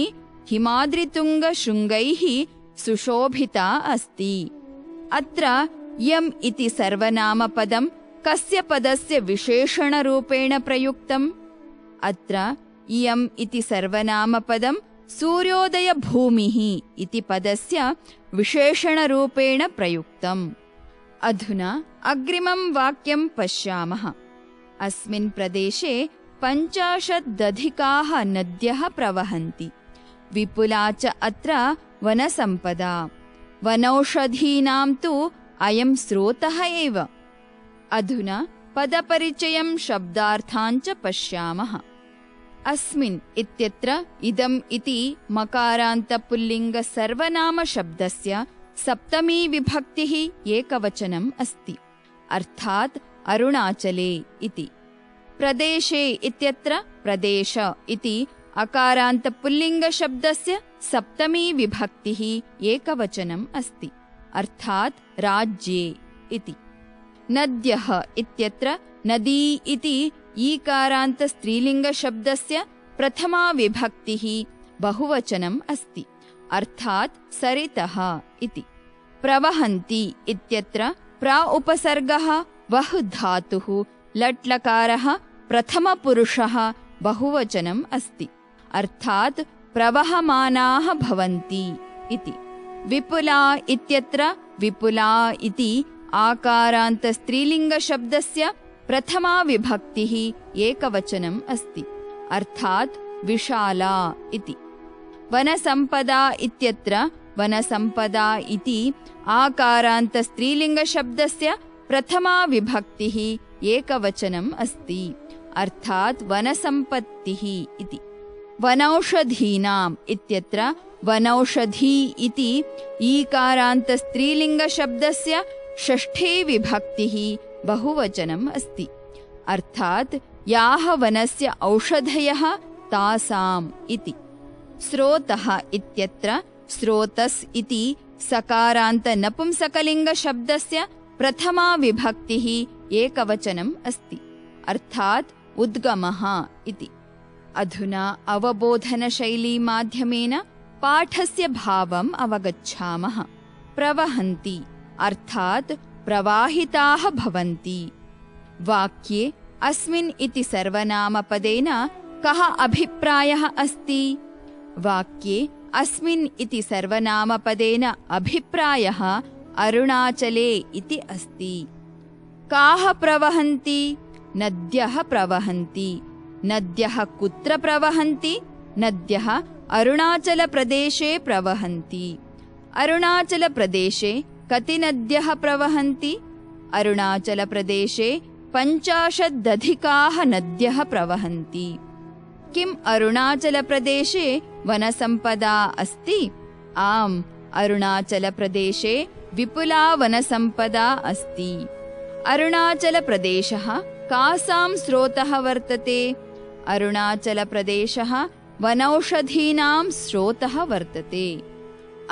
हिमाद्रितुङ्गशृङ्गैः सुशोभिता अस्ति। अत्र यम् इति सर्वनामपदं कस्य पदस्य विशेषणरूपेण प्रयुक्तम्? अत्र इयम् इति सर्वनामपदं सूर्योदयभूमिः इति पदस्य विशेषणरूपेण प्रयुक्तम्। अधुना अग्रिमं वाक्यं पश्यामः। अस्मिन् प्रदेशे 50 नद्यः प्रवहन्ति। विपुला च अत्र वनसम्पदा। वनौषधीनां तु अयं स्रोतः एव। अधुना पदपरिचयं शब्दार्थान् च पश्यामः। अस्मिन् इत्यत्र इदम् इति मकारान्तपुल्लिङ्गसर्वनामशब्दस्य सप्तमी विभक्तिः एकवचनम् अस्ति, अर्थात् अरुणाचले इति। प्रदेशे इत्यत्र प्रदेश इति अकारान्तपुल्लिङ्गशब्दस्य सप्तमी विभक्तिः एकवचनम् अस्ति, अर्थात् राज्ये इति। नद्यः इत्यत्र नदी इति ईकारान्तस्त्रीलिङ्गशब्दस्य प्रथमा विभक्तिः बहुवचनम् अस्ति, अर्थात् सरितः इति। प्रवहन्ति इत्यत्र प्र उपसर्गः वह् धातुः लट्लकारः प्रथमपुरुषः बहुवचनम् अस्ति, अर्थात् प्रवहमानाः भवन्ति इति। विपुला इत्यत्र विपुला इति आकारान्तस्त्रीलिङ्गशब्दस्य प्रथमा विभक्तिः एकवचनम् अस्ति, अर्थात् विशाला इति। वनसम्पदा इत्यत्र वनसम्पदा इति आकारान्तस्त्रीलिङ्गशब्दस्य प्रथमा विभक्तिः एकवचनम् अस्ति, अर्थात् वनसम्पत्तिः इति। वनौषधीनाम् इत्यत्र वनौषधी इति ईकारान्तस्त्रीलिङ्गशब्दस्य षष्ठी विभक्तिः बहुवचनम् अस्ति, अर्थात् याः वनस्य औषधयः तासाम् इति। स्रोतः इत्यत्र स्रोतस् इति सकारान्तनपुंसकलिङ्गशब्दस्य प्रथमा विभक्तिः एकवचनम् अस्ति, अर्थात् उद्गमः इति। अधुना अवबोधनशैलीमाध्यमेन पाठस्य भावम् अवगच्छामः। प्रवहन्ति अर्थात् प्रवाहिताः भवन्ति। वाक्ये अस्मिन् इति सर्वनामपदेन कः अभिप्रायः अस्ति? वाक्ये अस्मिन् इति सर्वनामपदेन अभिप्रायः अरुणाचले इति अस्ति। काः प्रवहन्ति? नद्यः प्रवहन्ति। नद्यः कुत्र प्रवहन्ति? नद्यः अरुणाचलप्रदेशे प्रवहन्ति। अरुणाचलप्रदेशे कति नद्यः प्रवहन्ति? अरुणाचलप्रदेशे 50 नद्यः प्रवहन्ति। किम् अरुणाचलप्रदेशे वनसम्पदा अस्ति? आम्, अरुणाचलप्रदेशे विपुला वनसम्पदा अस्ति। अरुणाचलप्रदेशः कासां स्रोतः वर्तते? अरुणाचलप्रदेशः वनौषधीनां स्रोतः वर्तते।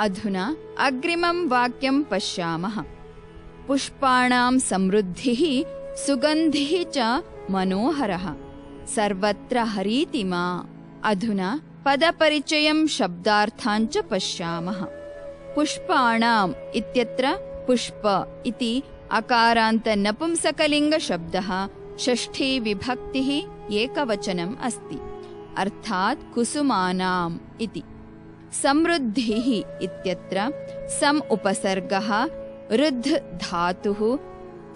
अधुना अग्रिमं वाक्यं पश्यामः। पुष्पाणां समृद्धिः सुगन्धिः च मनोहरः सर्वत्र हरीतिमा। अधुना पदपरिचयं शब्दार्थान् च पश्यामः। पुष्पाणाम् इत्यत्र पुष्प इति अकारान्तनपुंसकलिङ्गशब्दः षष्ठी विभक्तिः एकवचनम् अस्ति, अर्थात् कुसुमानाम् इति। समृद्धिः इत्यत्र सम् उपसर्गः ऋद्ध धातुः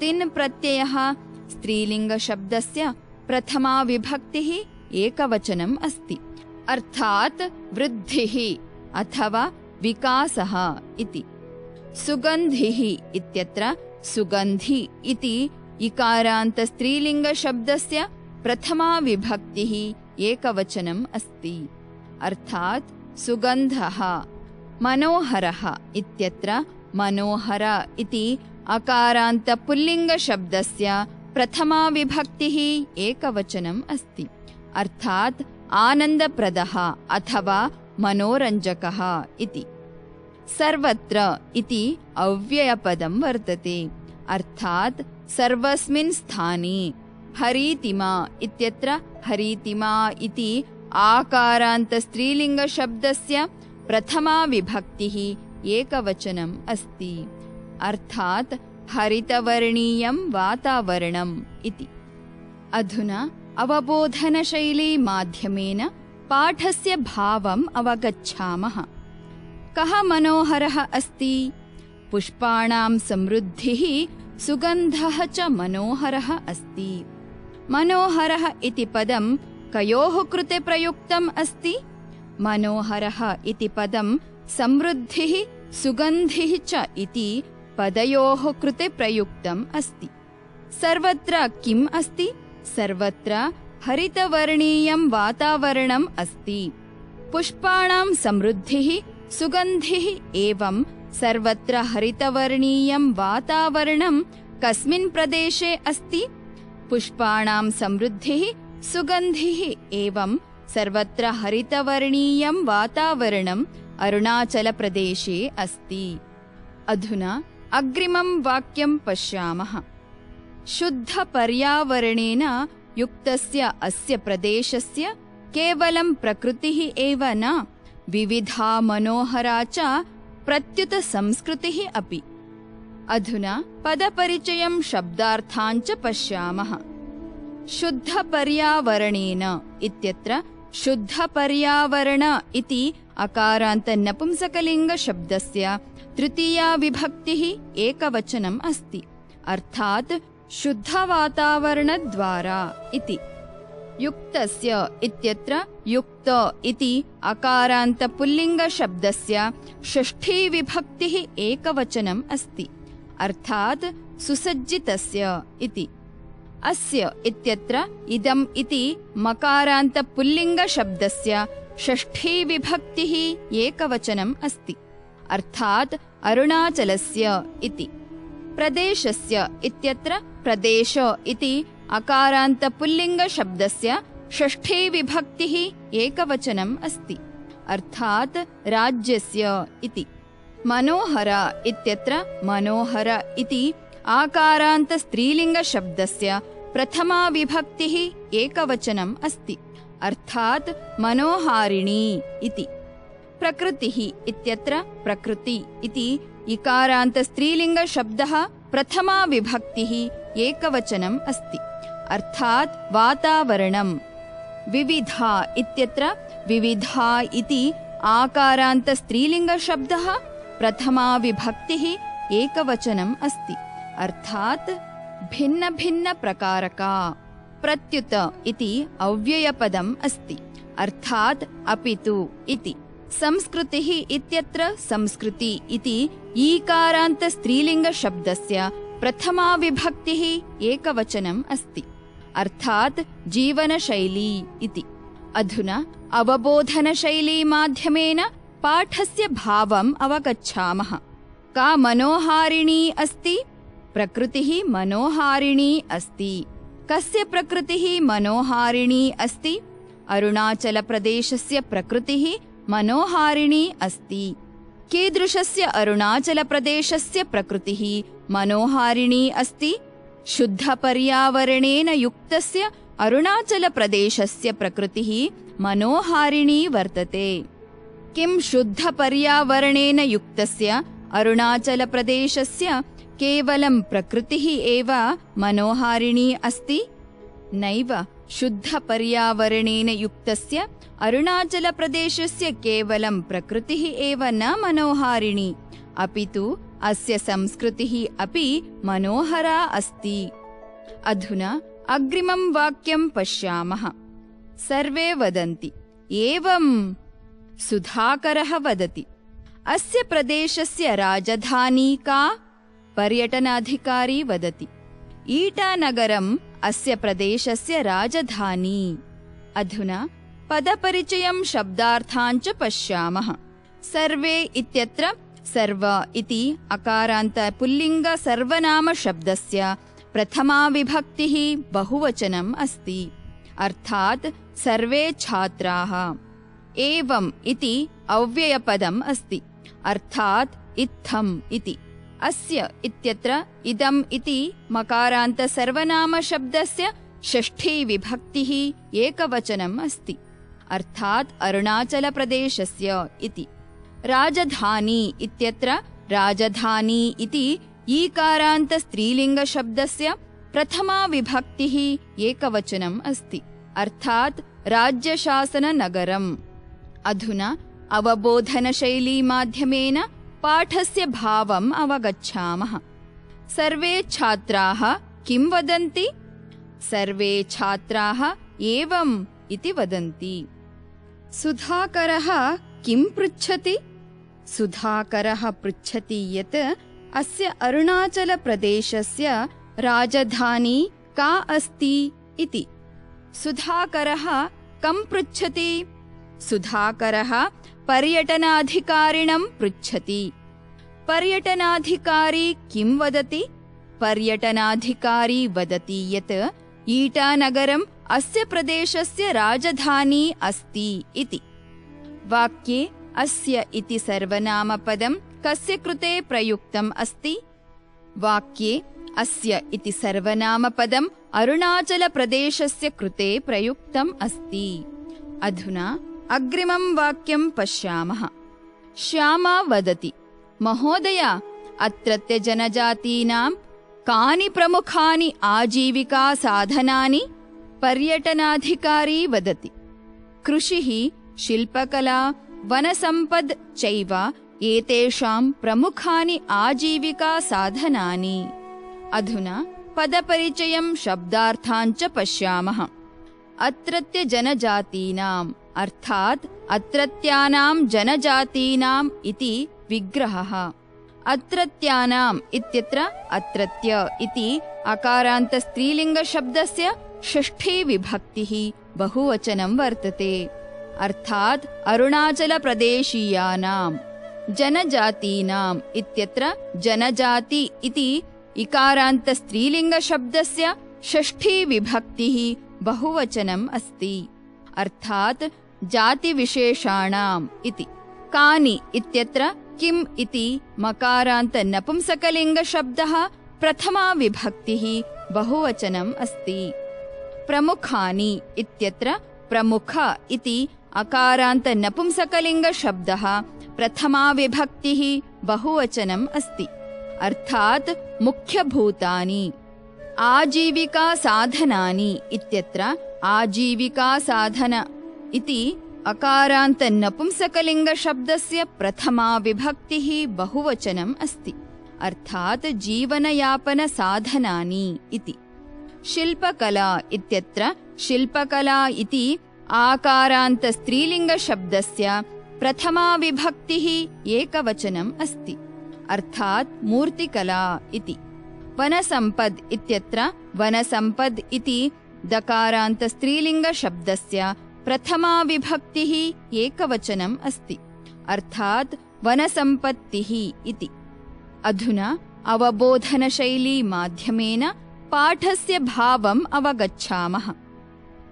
तिन् प्रत्ययः स्त्रीलिङ्गशब्दस्य प्रथमा विभक्तिः एकवचनम् अस्ति, अर्थात् वृद्धिः अथवा विकासः इति। सुगन्धिः इत्यत्र सुगन्धि इति इकारान्तस्त्रीलिङ्गशब्दस्य प्रथमा विभक्तिः एकवचनम् अस्ति, अर्थात् सुगन्धः। मनोहरः इत्यत्र मनोहर इति अकारान्तपुल्लिङ्गशब्दस्य प्रथमा विभक्तिः एकवचनम् अस्ति, अर्थात् आनन्दप्रदः अथवा मनोरञ्जकः इति। सर्वत्र इति अव्ययपदं वर्तते, अर्थात् सर्वस्मिन् स्थाने। हरीतिमा इत्यत्र हरीतिमा इति आकारान्तस्त्रीलिङ्गशब्दस्य प्रथमा विभक्तिः एकवचनम् अस्ति, अर्थात् हरितवर्णीयं वातावरणम् इति। अधुना अवबोधनशैली माध्यमेन पाठस्य भावम् अवगच्छामः। कः मनोहरः अस्ति? पुष्पाणां समृद्धिः सुगन्धः च मनोहरः अस्ति। मनोहरः इति पदं कयोः कृते प्रयुक्तम् अस्ति? मनोहरः इति पदं समृद्धिः सुगन्धिः च इति पदयोः कृते प्रयुक्तम् अस्ति। सर्वत्र किम् अस्ति? सर्वत्र हरितवर्णीयं वातावरणम् अस्ति। पुष्पाणां समृद्धिः सुगन्धिः एवं सर्वत्र हरितवर्णीयं वातावरणं कस्मिन् प्रदेशे अस्ति? पुष्पाणां समृद्धिः सुगन्धिः एवं सर्वत्र हरितवर्णीयं वातावरणम् अरुणाचलप्रदेशे अस्ति। अधुना अग्रिमं वाक्यं पश्यामः। शुद्धपर्यावरणेन युक्तस्य अस्य प्रदेशस्य केवलं प्रकृतिः एव न, विविधा मनोहरा च प्रत्युत संस्कृतिः अपि। अधुना पदपरिचयं शब्दार्थान् च पश्यामः। शुद्धपर्यावरणेन इत्यत्र शुद्धपर्यावरण इति अकारान्त नपुंसकलिङ्गशब्दस्य तृतीया विभक्तिः एकवचनम् अस्ति, अर्थात् शुद्धवातावरणद्वारा इति। युक्तस्य इत्यत्र युक्त इति अकारान्त पुल्लिङ्गशब्दस्य षष्ठी विभक्तिः एकवचनम् अस्ति, अर्थात् सुसज्जितस्य इति। अस्य इत्यत्र इदम् इति मकारान्त पुल्लिङ्गशब्दस्य षष्ठी विभक्तिः एकवचनम् अस्ति, अर्थात् अरुणाचलस्य इति। प्रदेशस्य इत्यत्र प्रदेश इति अकारान्त पुल्लिङ्गशब्दस्य षष्ठी विभक्तिः एकवचनम् अस्ति, अर्थात् राज्यस्य इति। मनोहर इत्यत्र मनोहर इति आकारान्त स्त्रीलिङ्गशब्दस्य प्रथमा विभक्तिः एकवचनम् अस्ति, अर्थात् मनोहारिणी इति। प्रकृतिः इत्यत्र प्रकृति इति इकारान्त स्त्रीलिङ्गशब्दः प्रथमा विभक्तिः एकवचनम् अस्ति, अर्थात् वातावरणम्। विविधा इत्यत्र विविधा इति आकारान्त स्त्रीलिङ्गशब्दः प्रथमा विभक्तिः एकवचनम् अस्ति, अर्थात् भिन्न भिन्न प्रकारका। प्रत्युत इति अव्ययपदम् अस्ति, अर्थात् अपितु इति। संस्कृतिः इत्यत्र संस्कृति इति ईकारान्त स्त्रीलिङ्गशब्दस्य प्रथमा विभक्तिः एकवचनम् अस्ति, अर्थात् जीवनशैली इति। अधुना अवबोधनशैली माध्यमेन पाठस्य भावम् अवगच्छामः। का मनोहारिणी अस्ति? प्रकृतिः मनोहारिणी अस्ति। कस्य प्रकृतिः मनोहारिणी अस्ति? अरुणाचलप्रदेशस्य प्रकृतिः मनोहारिणी अस्ति। कीदृशस्य अरुणाचलप्रदेशस्य प्रकृतिः मनोहारिणी अस्ति? शुद्धपर्यावरणेन युक्तस्य अरुणाचलप्रदेशस्य प्रकृतिः मनोहारिणी वर्तते। किं शुद्धपर्यावरणेन युक्तस्य अरुणाचलप्रदेशस्य केवलं प्रकृतिः एव मनोहारिणी अस्ति? नैव। शुद्धपर्यावरणेन युक्तस्य अरुणाचलप्रदेशस्य केवलं प्रकृतिः एव न मनोहारिणी, अपितु अस्य संस्कृतिः अपि मनोहरा अस्ति। अधुना अग्रिमं वाक्यं पश्यामः। सर्वे वदन्ति। एवम्। सुधाकरः वदति। अस्य प्रदेशस्य राजधानी का? पर्यटनाधिकारी वदति। ईटानगरम् अस्य प्रदेशस्य राजधानी। अधुना पदपरिचयं शब्दार्थान् च पश्यामः। सर्वे इत्यत्र सर्व इति अकारान्त पुल्लिङ्ग सर्वनामशब्दस्य प्रथमा विभक्तिः बहुवचनम् अस्ति, अर्थात् सर्वे छात्राः। एवम् इति अव्ययपदम् अस्ति, अर्थात् इत्थम् इति। अस्य इत्यत्र इदम् इति मकारान्त सर्वनामशब्दस्य षष्ठी विभक्तिः एकवचनम् अस्ति, अर्थात् अरुणाचलप्रदेशस्य इति। राजधानी इत्यत्र राजधानी इति ईकारान्त स्त्रीलिङ्गशब्दस्य प्रथमा विभक्तिः एकवचनम् अस्ति, अर्थात् राज्यशासननगरम्। अधुना अवबोधनशैली माध्यमेन पाठस्य भावम् अवगच्छामः। सर्वे छात्राः किं वदन्ति? सर्वे छात्राः एवम् इति वदन्ति। सुधाकरः किं पृच्छति? सुधाकरः पृच्छति यत् अस्य अरुणाचलप्रदेशस्य राजधानी का अस्ति इति। सुधाकरः कं पृच्छति? सुधाकरः पर्यटनाधिकारिणं पृच्छति। पर्यटनाधिकारी किं वदति? पर्यटनाधिकारी वदति यत् ईटानगरम् अस्य प्रदेशस्य राजधानी अस्ति इति। वाक्ये अस्य इति सर्वनामपदं कस्य कृते प्रयुक्तम् अस्ति? वाक्ये अस्य इति सर्वनामपदम् अरुणाचलप्रदेशस्य कृते प्रयुक्तम् अस्ति। अधुना अग्रिमं वाक्यं पश्यामः। श्यामा वदति, महोदय, अत्रत्य जनजातीनां कानि प्रमुखानि आजीविकासाधनानि? पर्यटनाधिकारी वदति, कृषिः, शिल्पकला, वनसम्पद् चैव एतेषां प्रमुखानि आजीविकासाधनानि। अधुना पदपरिचयं शब्दार्थान् च पश्यामः। अत्रत्य जनजातीनाम् अर्थात् अत्रत्यानां जनजातीनाम् इति विग्रहः। अत्रत्यानाम् इत्यत्र अत्रत्य इति अकारान्त स्त्रीलिङ्गशब्दस्य षष्ठी विभक्तिः बहुवचनं वर्तते। अर्थात् अरुणाचलप्रदेशीयानाम्। जनजातीनाम् इत्यत्र जनजाति इति इकारान्त स्त्रीलिङ्गशब्दस्य षष्ठी विभक्तिः बहुवचनम् अस्ति। अर्थात् जातिविशेषाणाम् इति। कानि इत्यत्र किम् इति मकारान्त नपुंसकलिङ्गशब्दः प्रथमा विभक्तिः बहुवचनम् अस्ति। प्रमुखानि इत्यत्र प्रमुख इति अकारान्त नपुंसकलिङ्गशब्दः प्रथमा विभक्तिः बहुवचनम् अस्ति। अर्थात् मुख्यभूतानि। आजीविकासाधनानि इत्यत्र आजीविकासाधन इति अकारान्त नपुंसकलिङ्गशब्दस्य प्रथमा विभक्तिः बहुवचनम् अस्ति। अर्थात् जीवनयापनसाधनानि इति। शिल्पकला इत्यत्र शिल्पकला इति आकारान्त स्त्रीलिङ्गशब्दस्य प्रथमा विभक्तिः एकवचनम् अस्ति। अर्थात् मूर्तिकला इति। वनसम्पद् इत्यत्र वनसम्पद् इति दकारान्त स्त्रीलिङ्गशब्दस्य प्रथमा विभक्तिः एकवचनम् अस्ति। अर्थात् वनसम्पत्तिः इति। अधुना अवबोधनशैली माध्यमेन पाठस्य भावम् अवगच्छामः।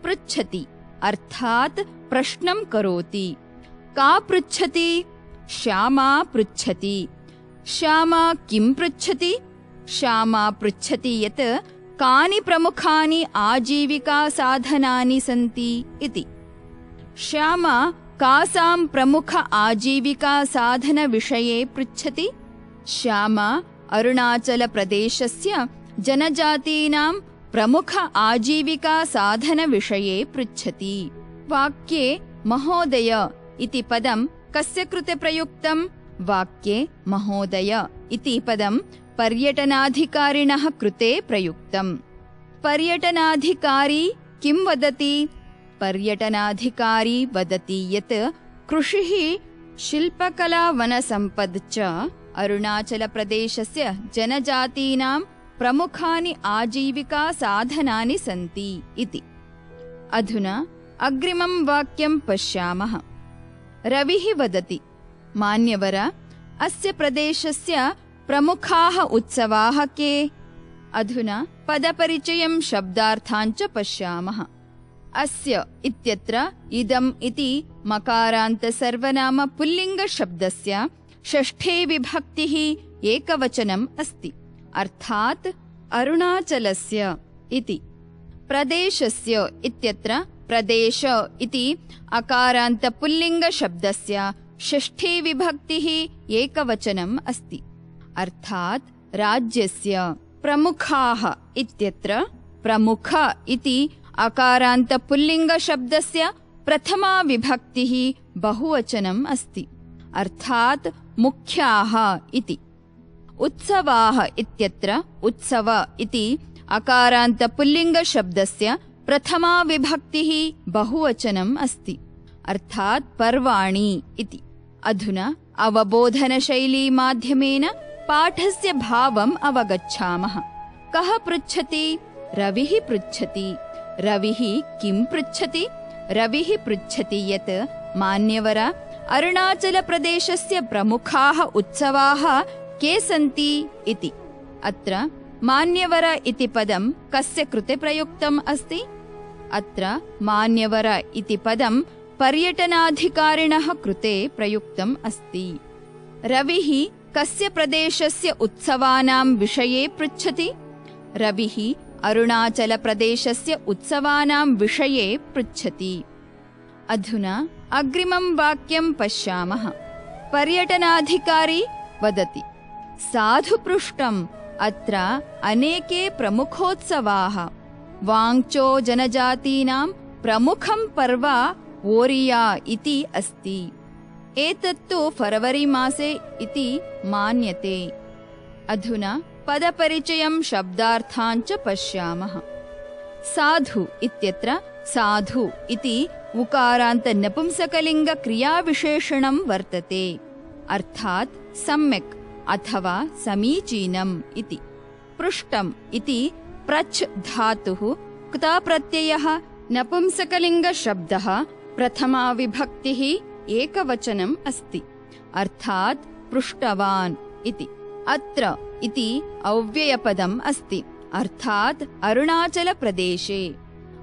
पृच्छति अर्थात् प्रश्नं करोति। का पृच्छति? श्यामा पृच्छति। श्यामा किं पृच्छति? श्यामा पृच्छति यत् कानि प्रमुखानि आजीविकासाधनानि सन्ति इति। श्यामा कासां प्रमुख आजीविकासाधनविषये पृच्छति? श्यामा अरुणाचलप्रदेशस्य जनजातीनां प्रमुख आजीविकासाधनविषये पृच्छति। वाक्ये महोदय इति पदं कस्य कृते प्रयुक्तम्? वाक्ये महोदय इति पदं पर्यटनाधिकारिणः कृते प्रयुक्तम्। पर्यटनाधिकारी किं वदति? पर्यटनाधिकारी वदति यत् कृषिः, शिल्पकला, वनसम्पद् च अरुणाचलप्रदेशस्य जनजातीनां प्रमुखानि आजीविकासाधनानि सन्ति इति। अधुना अग्रिमं वाक्यं पश्यामः। रविः वदति, मान्यवर, अस्य प्रदेशस्य प्रमुखाः उत्सवाः के? अधुना पदपरिचयं शब्दार्थान् च पश्यामः। अस्य इत्यत्र इदम् इति मकारान्त सर्वनाम पुल्लिङ्गशब्दस्य षष्ठे विभक्तिः एकवचनम् अस्ति। अर्थात् अरुणाचलस्य इति। प्रदेशस्य इत्यत्र प्रदेश इति अकारान्त पुल्लिङ्गशब्दस्य षष्ठी विभक्तिः एकवचनम् अस्ति। अर्थात् राज्यस्य। प्रमुखाः इत्यत्र प्रमुख इति अकारान्त पुल्लिङ्गशब्दस्य प्रथमा विभक्तिः बहुवचनम् अस्ति। अर्थात् मुख्याः इति। उत्सवाः इत्यत्र उत्सव इति अकारान्त पुल्लिङ्गशब्दस्य प्रथमा विभक्तिः बहुवचनम् अस्ति। अर्थात् पर्वाणि इति। अधुना अवबोधनशैलीमाध्यमेन पाठस्य भावम् अवगच्छामः। कः पृच्छति? रविः पृच्छति। रविः किं पृच्छति? रविः पृच्छति यत् मान्यवर अरुणाचलप्रदेशस्य प्रमुखाः उत्सवाः के सन्ति इति। अत्र मान्यवर इति पदं कस्य कृते प्रयुक्तम् अस्ति? अत्र मान्यवर इति पदं पर्यटनाधिकारिणः कृते प्रयुक्तम् अस्ति। रविः कस्य प्रदेशस्य उत्सवानां विषये पृच्छति? रविः अरुणाचलप्रदेशस्य उत्सवानां विषये पृच्छति। अधुना अग्रिमं वाक्यं पश्यामः। पर्यटनाधिकारी वदति, साधु पृष्टम्, अत्र अनेके प्रमुखोत्सवाः। वाङ्चो जनजातीनां प्रमुखं पर्व ओरिया इति अस्ति। एतत्तु फरवरी मासे इति मान्यते। अधुना पदपरिचयं शब्दार्थाञ्च पश्यामः। साधु इत्यत्र साधु इति उकारान्त नपुंसकलिङ्ग क्रियाविशेषणं वर्तते, अर्थात् सम्यक् अथवा समीचीनम् इति। पृष्टम् इति प्रच् धातुः क्ता प्रत्ययः नपुंसकलिङ्गशब्दः प्रथमा विभक्तिः एकवचनम् अस्ति, अर्थात् पृष्टवान् इति। अत्र इति अव्ययपदम् अस्ति, अर्थात् अरुणाचलप्रदेशे।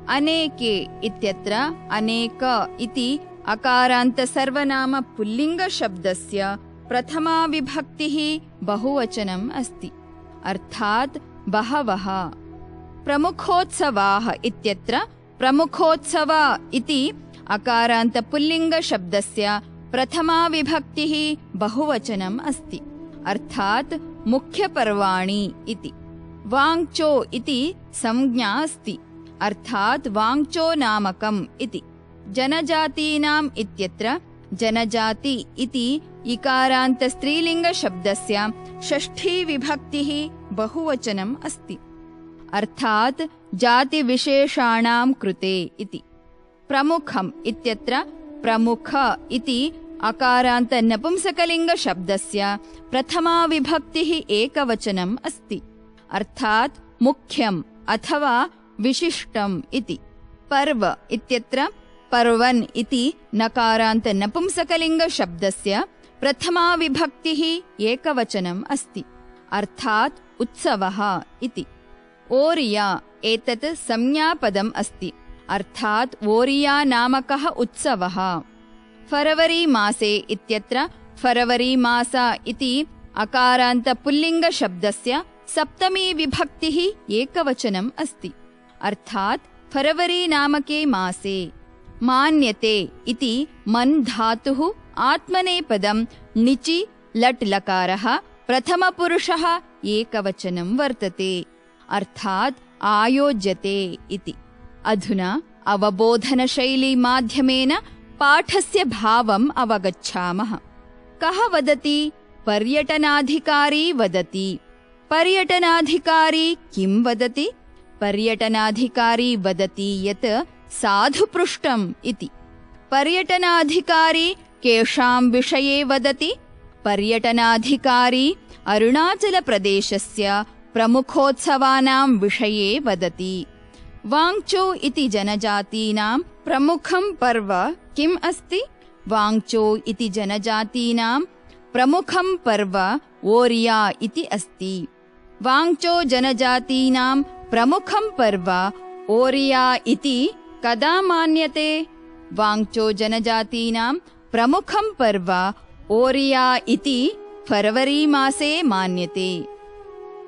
अनेके इत्यत्र अनेक इति अकारान्त सर्वनाम पुल्लिङ्गशब्दस्य प्रथमा विभक्तिः बहुवचनम् अस्ति, अर्थात् बहवः। प्रमुखोत्सवाः इत्यत्र प्रमुखोत्सव इति अकारान्त पुल्लिङ्गशब्दस्य प्रथमा विभक्तिः बहुवचनम् अस्ति, अर्थात् मुख्यपर्वाणि इति। वाङ्चो इति संज्ञा अस्ति, अर्थात् वाङ्चो नामकम् इति। जनजातीनाम् इत्यत्र जनजाति इति इकारान्त स्त्रीलिङ्गशब्दस्य षष्ठी विभक्तिः बहुवचनम् अस्ति, अर्थात् जातिविशेषाणां कृते इति। प्रमुखम् इत्यत्र प्रमुख इति अकारान्त नपुंसकलिङ्गशब्दस्य प्रथमा विभक्तिः एकवचनम् अस्ति, अर्थात् मुख्यम् अथवा विशिष्टम् इति। पर्व इत्यत्र पर्वन् इति नकारान्त नपुंसकलिङ्गशब्दस्य प्रथमा विभक्तिः एकवचनम् अस्ति, अर्थात् उत्सवः इति। ओरिया एतत् संज्ञापदम् अस्ति, अर्थात् ओरिया नामकः उत्सवः। फरवरी मासे इत्यत्र फरवरी मास इति अकारान्त पुल्लिङ्गशब्दस्य सप्तमी विभक्तिः एकवचनम् अस्ति, अर्थात् फरवरी नामके मासे। मान्यते इति मन् धातुः आत्मनेपदं णिचि लट् लकारः प्रथमपुरुषः एकवचनं वर्तते, अर्थात् आयोज्यते इति। अधुना अवबोधनशैलीमाध्यमेन पाठस्य भावम् अवगच्छामः। कः वदति? पर्यटनाधिकारी वदति। पर्यटनाधिकारी किं वदति? पर्यटनाधिकारी वदति यत् साधुपृष्टम् इति। पर्यटनाधिकारी केषां विषये वदति? पर्यटनाधिकारी अरुणाचलप्रदेशस्य प्रमुखोत्सवानां विषये वदति। वाङ्चो इति जनजातीनां प्रमुखं पर्व किम् अस्ति? वाङ्चो इति जनजातीनां प्रमुखं पर्व ओरिया इति अस्ति। वाङ्चो जनजातीनां प्रमुखं पर्व ओरिया इति कदा मान्यते? वाङ्चो जनजातीनां प्रमुखं पर्व ओरिया इति फरवरी मासे मान्यते।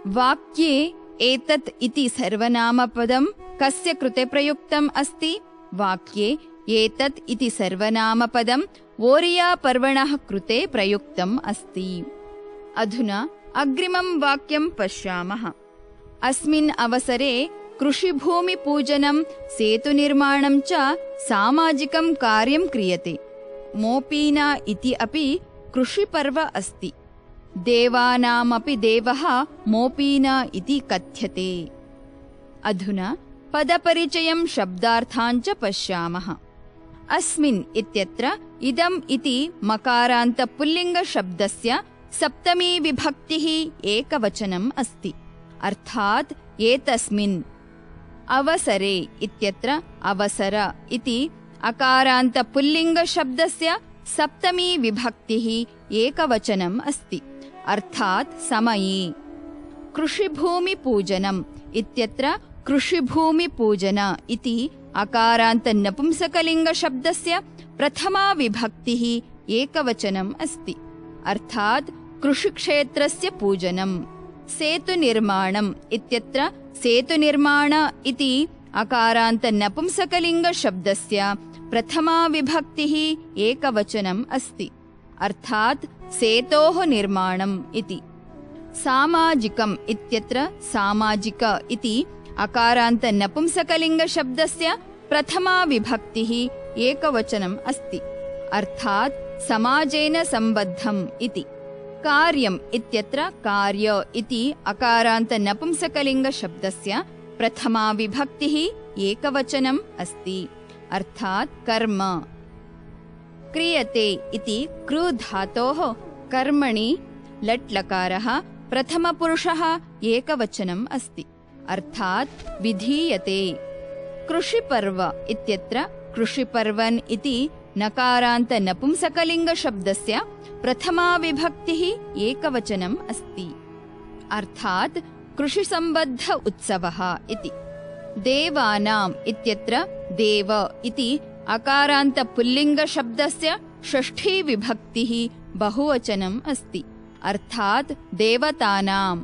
वाक्ये एतत् इति सर्वनामपदं कस्य कृते प्रयुक्तम् अस्ति? वाक्ये एतत् इति सर्वनामपदं ओरिया पर्वणः कृते प्रयुक्तम् अस्ति। अधुना अग्रिमं वाक्यं पश्यामः। अस्मिन् अवसरे कृषिभूमिपूजनं सेतुनिर्माणं च सामाजिकं कार्यं क्रियते। मोपीना इति अपि कृषिपर्व अस्ति। देवानामपि देवः मोपीना इति कथ्यते। अधुना पदपरिचयं शब्दार्थाञ्च पश्यामः। अस्मिन् इत्यत्र इदम् इति मकारान्तपुल्लिङ्गशब्दस्य सप्तमी विभक्तिः एकवचनम् अस्ति, अर्थात् एतस्मिन्। अवसरे इत्यत्र अवसर इति अकारान्तपुल्लिङ्गशब्दस्य सप्तमी विभक्तिः एकवचनम् अस्ति, अर्थात् समये। कृषिभूमिपूजनम् इत्यत्र कृषिभूमिपूजन इति अकारान्तनपुंसकलिङ्गशब्दस्य प्रथमा विभक्तिः एकवचनम् अस्ति, अर्थात् कृषिक्षेत्रस्य पूजनम्। सेतुनिर्माणम् इत्यत्र सेतुनिर्माण इति अकारान्तनपुंसकलिङ्गशब्दस्य प्रथमा विभक्तिः एकवचनम् अस्ति, अर्थात् सेतोः निर्माणम् इति। सामाजिकम् इत्यत्र सामाजिक इति अकारान्तनपुंसकलिङ्गशब्दस्य प्रथमा विभक्तिः एकवचनम् अस्ति, अर्थात् समाजेन सम्बद्धम् इति। कार्यम् इत्यत्र कार्य इति अकारान्तनपुंसकलिङ्गशब्दस्य प्रथमा विभक्तिः एकवचनम् अस्ति, अर्थात् कर्म। क्रियते इति कृ धातोः कर्मणि लट्लकारः प्रथमपुरुषः एकवचनम् अस्ति, अर्थात् विधीयते। कृषिपर्व इत्यत्र कृषिपर्वन् इति नकारान्तनपुंसकलिङ्गशब्दस्य प्रथमा विभक्तिः एकवचनम् अस्ति, अर्थात् कृषिसम्बद्ध उत्सवः इति। देवानाम् इत्यत्र देव इति अकारान्तपुल्लिङ्गशब्दस्य षष्ठी विभक्तिः बहुवचनम् अस्ति, अर्थात् देवतानाम्।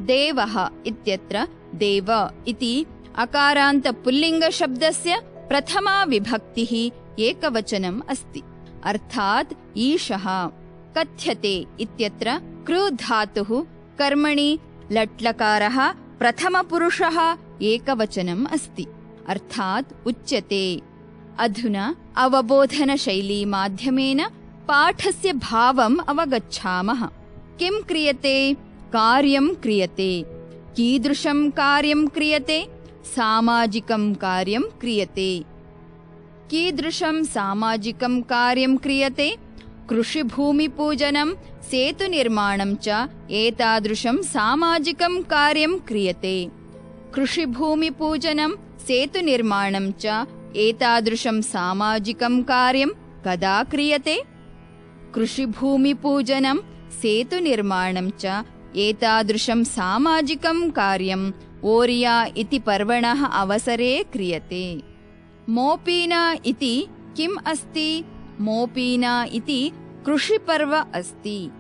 देवः इत्यत्र देव इति अकारान्तपुल्लिङ्गशब्दस्य प्रथमा विभक्तिः एकवचनम् अस्ति, अर्थात् ईशः। कथ्यते इत्यत्र कृ धातुः कर्मणि लट्लकारः प्रथमपुरुषः एकवचनम् अस्ति, अर्थात् उच्यते। अधुना अवबोधनशैली माध्यमेन पाठस्य भावम् अवगच्छामः। किं क्रियते? कार्यं क्रियते। कीदृशं कार्यं क्रियते? सामाजिकं कार्यं क्रियते। कीदृशं सामाजिकं कार्यं क्रियते? कृषिभूमिपूजनं सेतुनिर्माणं च एतादृशं सामाजिकं कार्यं क्रियते। कृषिभूमिपूजनं सेतुनिर्माणं च एतादृशं सामाजिकं कार्यं कदा क्रियते? कृषिभूमिपूजनं सेतुनिर्माणं च एतादृशं सामाजिकं कार्यं ओरिया इति पर्वणः अवसरे क्रियते। मोपीना इति किम् अस्ति? मोपीना इति कृषिपर्व अस्ति।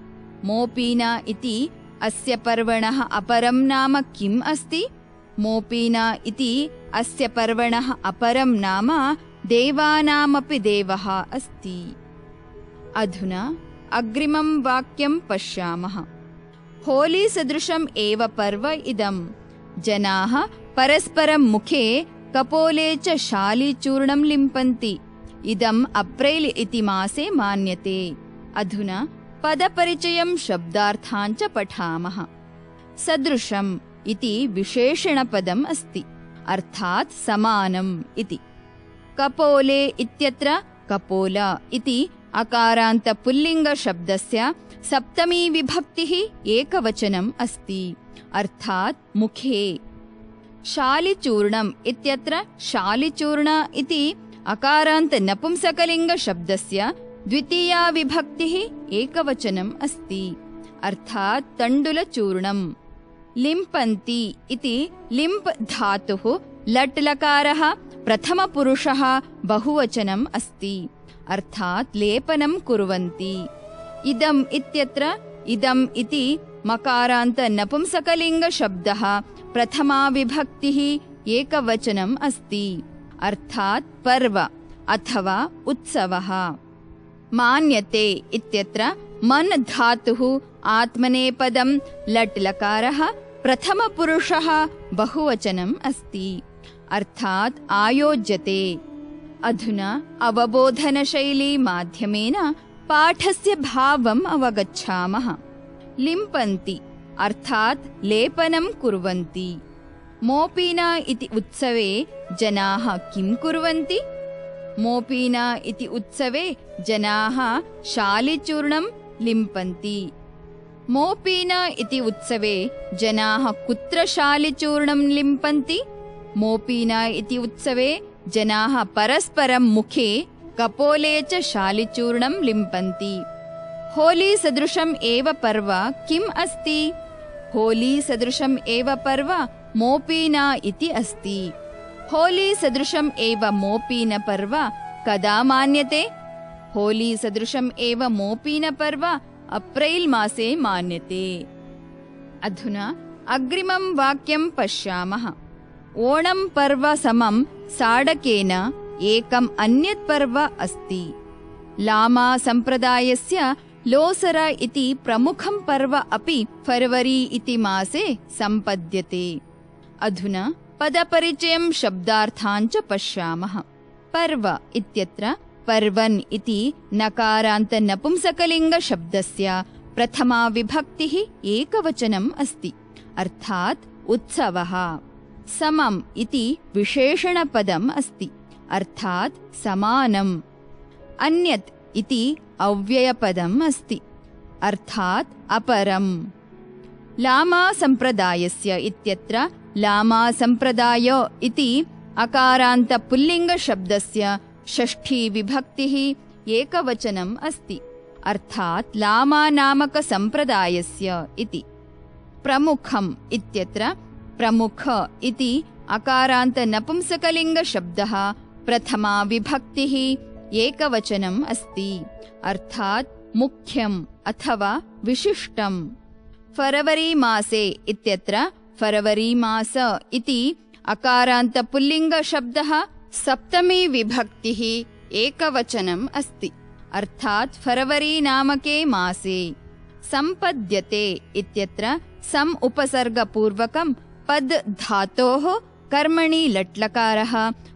मोपीना इति अस्य पर्वणः अपरं नाम किम् अस्ति? मोपीना इति अस्य पर्वणः अपरं नाम देवानामपि देवः अस्ति। अधुना अग्रिमं वाक्यं पश्यामः। होली सदृशम् एव पर्व इदम्। जनाः परस्परं मुखे कपोले च शालीचूर्णं लिम्पन्ति। इदम् अप्रैल इति मासे मान्यते। अधुना पदपरिचयं शब्दार्थान् च पठामः। सदृशम् इति विशेषणपदम् अस्ति, अर्थात् समानम् इति। कपोले इत्यत्र कपोल इति अकारान्तपुल्लिङ्गशब्दस्य सप्तमी विभक्तिः एकवचनम् अस्ति, अर्थात् मुखे। शालिचूर्णम् इत्यत्र शालिचूर्ण इति अकारान्तनपुंसकलिङ्गशब्दस्य द्वितीया विभक्तिः एकवचनम् अस्ति, अर्थात् तण्डुलचूर्णम्। लिम्पन्ति इति लिम्प् धातुः लट् लकारः प्रथमपुरुषः बहुवचनम् अस्ति, अर्थात् लेपनं कुर्वन्ति। इदम् इत्यत्र इदम् इति मकारान्तनपुंसकलिङ्गशब्दः प्रथमा विभक्तिः एकवचनम् अस्ति, अर्थात् पर्व अथवा उत्सवः। मान्यते इत्यत्र मन् धातुः आत्मनेपदं लट् लकारः प्रथमपुरुषः बहुवचनम् अस्ति, अर्थात् आयोज्यते। अधुना अवबोधनशैली माध्यमेन पाठस्य भावम् अवगच्छामः। लिम्पन्ति अर्थात् लेपनं कुर्वन्ति। मोपीना इति उत्सवे जनाः किं कुर्वन्ति? मोपीन इति उत्सवे जनाः शालिचूर्णं लिम्पन्ति। मोपीन इति उत्सवे जनाः कुत्र शालिचूर्णं लिम्पन्ति? मोपीन इति उत्सवे जनाः परस्परं मुखे कपोले च शालिचूर्णं लिम्पन्ति। होली सदृशम् एव पर्व किम् अस्ति? होली सदृशम् एव पर्व मोपीन इति अस्ति। होली सदृशम् एव मोपीन पर्व कदा मान्यते? होली सदृशम् एव मोपीन पर्व अप्रैल मासे मान्यते। अधुना अग्रिमं वाक्यं पश्यामः। ओणं पर्व समं साडकेन एकम् अन्यत् पर्व अस्ति। लामा सम्प्रदायस्य लोसर इति प्रमुखं पर्व अपि फरवरी इति मासे सम्पद्यते। अधुना पदपरिचयं शब्दार्थान् च पश्यामः। पर्व इत्यत्र पर्वन् इति नकारान्त नपुंसकलिङ्ग शब्दस्य प्रथमा विभक्तिः एकवचनम् अस्ति, अर्थात् उत्सवः। समम् इति विशेषणपदम् अस्ति, अर्थात् समानम्। अन्यत् इति अव्ययपदम् अस्ति, अर्थात् अपरम्। लामा सम्प्रदायस्य इत्यत्र लामा सम्प्रदाय इति अकारान्त पुल्लिङ्ग शब्दस्य षष्ठी विभक्तिः एकवचनम् अस्ति, अर्थात् लामा नामक सम्प्रदायस्य इति। प्रमुखम् इत्यत्र प्रमुख इति अकारान्त नपुंसकलिङ्ग शब्दः प्रथमा विभक्तिः एकवचनम् अस्ति, अर्थात् मुख्यम् अथवा विशिष्टम्। फरवरी मासे इत्यत्र फरवरी मास इति अकारान्त पुल्लिङ्ग शब्दः सप्तमी विभक्तिः एकवचनम् अस्ति, अर्थात् फरवरी नामके मासे। सम्पद्यते इत्यत्र सम् उपसर्गपूर्वकं पद् धातोः कर्मणि लट्लकारः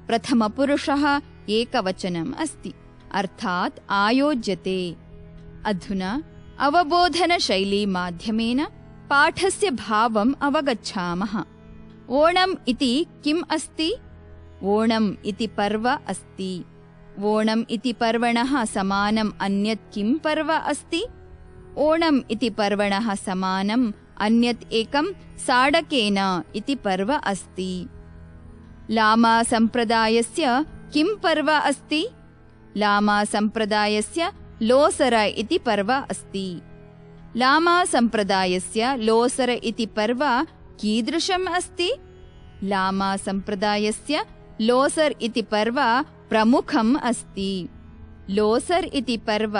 प्रथमपुरुषः एकवचनम् अस्ति, अर्थात् आयोज्यते। अधुना अवबोधनशैली माध्यमेन पाठस्य भावम् अवगच्छामः। ओणम् इति किम् अस्ति? ओणम् इति पर्व अस्ति। ओणम् इति पर्वणः समानम् अन्यत् किं पर्व अस्ति? ओणम् इति पर्वणः समानम् अन्यत् एकं साडकेन इति पर्व अस्ति। लामा सम्प्रदायस्य किं पर्व अस्ति? लामा सम्प्रदायस्य लोसर इति पर्व अस्ति। लामा सम्प्रदायस्य लोसर इति पर्व कीदृशम् अस्ति? लामा सम्प्रदायस्य लोसर इति पर्व प्रमुखम् अस्ति। लोसर इति पर्व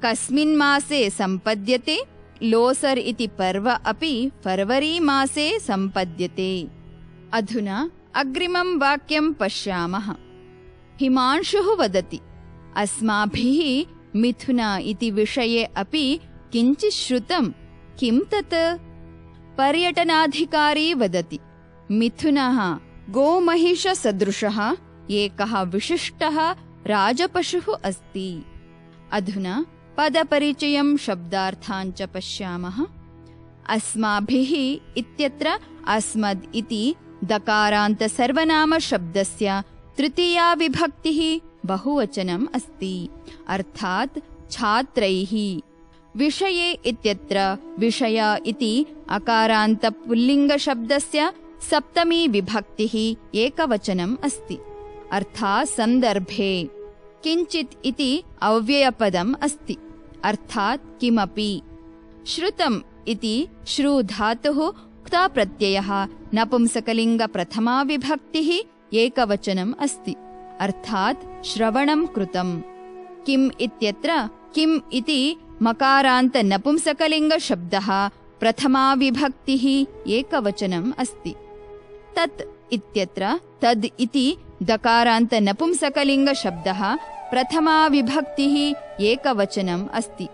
कस्मिन् मासे सम्पद्यते? लोसर इति पर्व अपि फरवरी मासे सम्पद्यते। अधुना अग्रिमं वाक्यं पश्यामः। हिमांशुः वदति, अस्माभिः मिथुन इति विषये अपि किञ्चित् श्रुतं, किं तत्? पर्यटनाधिकारी वदति, मिथुनः गोमहिषसदृशः एकः विशिष्टः राजपशुः अस्ति। अधुना पदपरिचयं शब्दार्थान् च पश्यामः। अस्माभिः इत्यत्र अस्मद् इति दकारान्त सर्वनाम शब्दस्य तृतीया विभक्तिः बहुवचनम् अस्ति, अर्थात् छात्रैः। विषये इत्यत्र विषय इति अकारान्त पुल्लिङ्ग शब्दस्य सप्तमी विभक्तिः एकवचनम् अस्ति, अर्थात् सन्दर्भे। किञ्चित् इति अव्ययपदम् अस्ति, अर्थात् किमपि। श्रुतम् इति श्रु धातुः क्ता प्रत्ययः नपुंसकलिङ्ग प्रथमा विभक्तिः एकवचनम् अस्ति, अर्थात् श्रवणं कृतम्। किम् इत्यत्र किम् इति मकारान्त नपुंसकलिङ्ग शब्दः प्रथमा विभक्तिः एकवचनम् अस्ति। तत् इत्यत्र तद् इति दकारान्त नपुंसकलिङ्ग शब्दः प्रथमा विभक्तिः एकवचनम् अस्ति।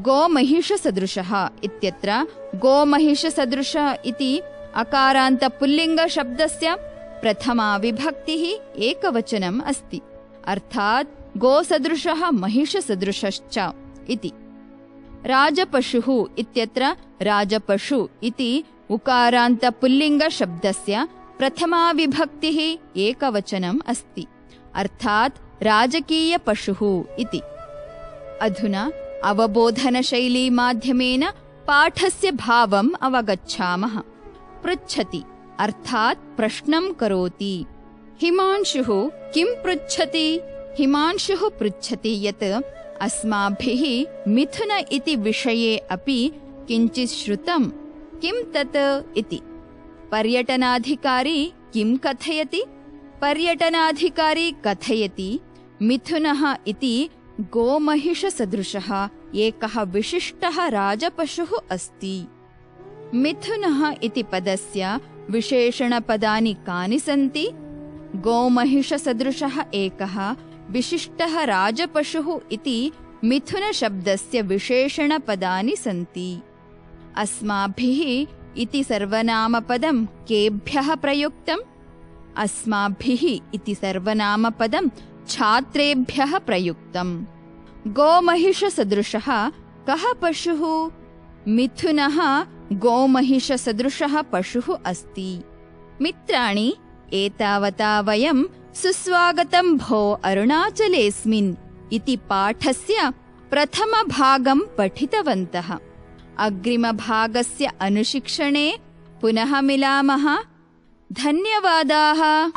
गोमहिषसदृशः इत्यत्र गोमहिषसदृश इति अकारान्त पुल्लिङ्ग शब्दस्य प्रथमा विभक्तिः एकवचनम् अस्ति, अर्थात् गोसदृशः महिषसदृशश्च इति। राजपशुः इत्यत्र राजपशु इति उकारान्त पुल्लिङ्ग शब्दस्य प्रथमा विभक्तिः एकवचनम् अस्ति, अर्थात् राजकीयपशुः इति। अधुना अवबोधनशैलीमाध्यमेन पाठस्य भावम् अवगच्छामः। पृच्छति अर्थात् प्रश्नं करोति। हिमांशुः किं पृच्छति? हिमांशुः पृच्छति यत् अस्माभिः मिथुन इति विषये अपि किञ्चित् श्रुतं, किं तत् इति। पर्यटनाधिकारी किं कथयति? पर्यटनाधिकारी कथयति मिथुनः इति गोमहिषसदृशः एकः विशिष्टः राजपशुः अस्ति। मिथुनः इति पदस्य विशेषणपदानि कानि सन्ति? गोमहिषसदृशः एकः विशिष्टः राजपशुः इति मिथुनशब्दस्य विशेषणपदानि सन्ति। अस्माभिः इति सर्वनामपदं केभ्यः प्रयुक्तम्? अस्माभिः इति सर्वनामपदं छात्रेभ्यः प्रयुक्तम्। गोमहिषसदृशः कः पशुः? मिथुनः गोमहिषसदृशः पशुः अस्ति। मित्राणि, एतावता वयं सुस्वागतं भो अरुणाचलेऽस्मिन् इति पाठस्य प्रथमभागं पठितवन्तः। अग्रिमभागस्य अनुशिक्षणे पुनः मिलामः। धन्यवादाः।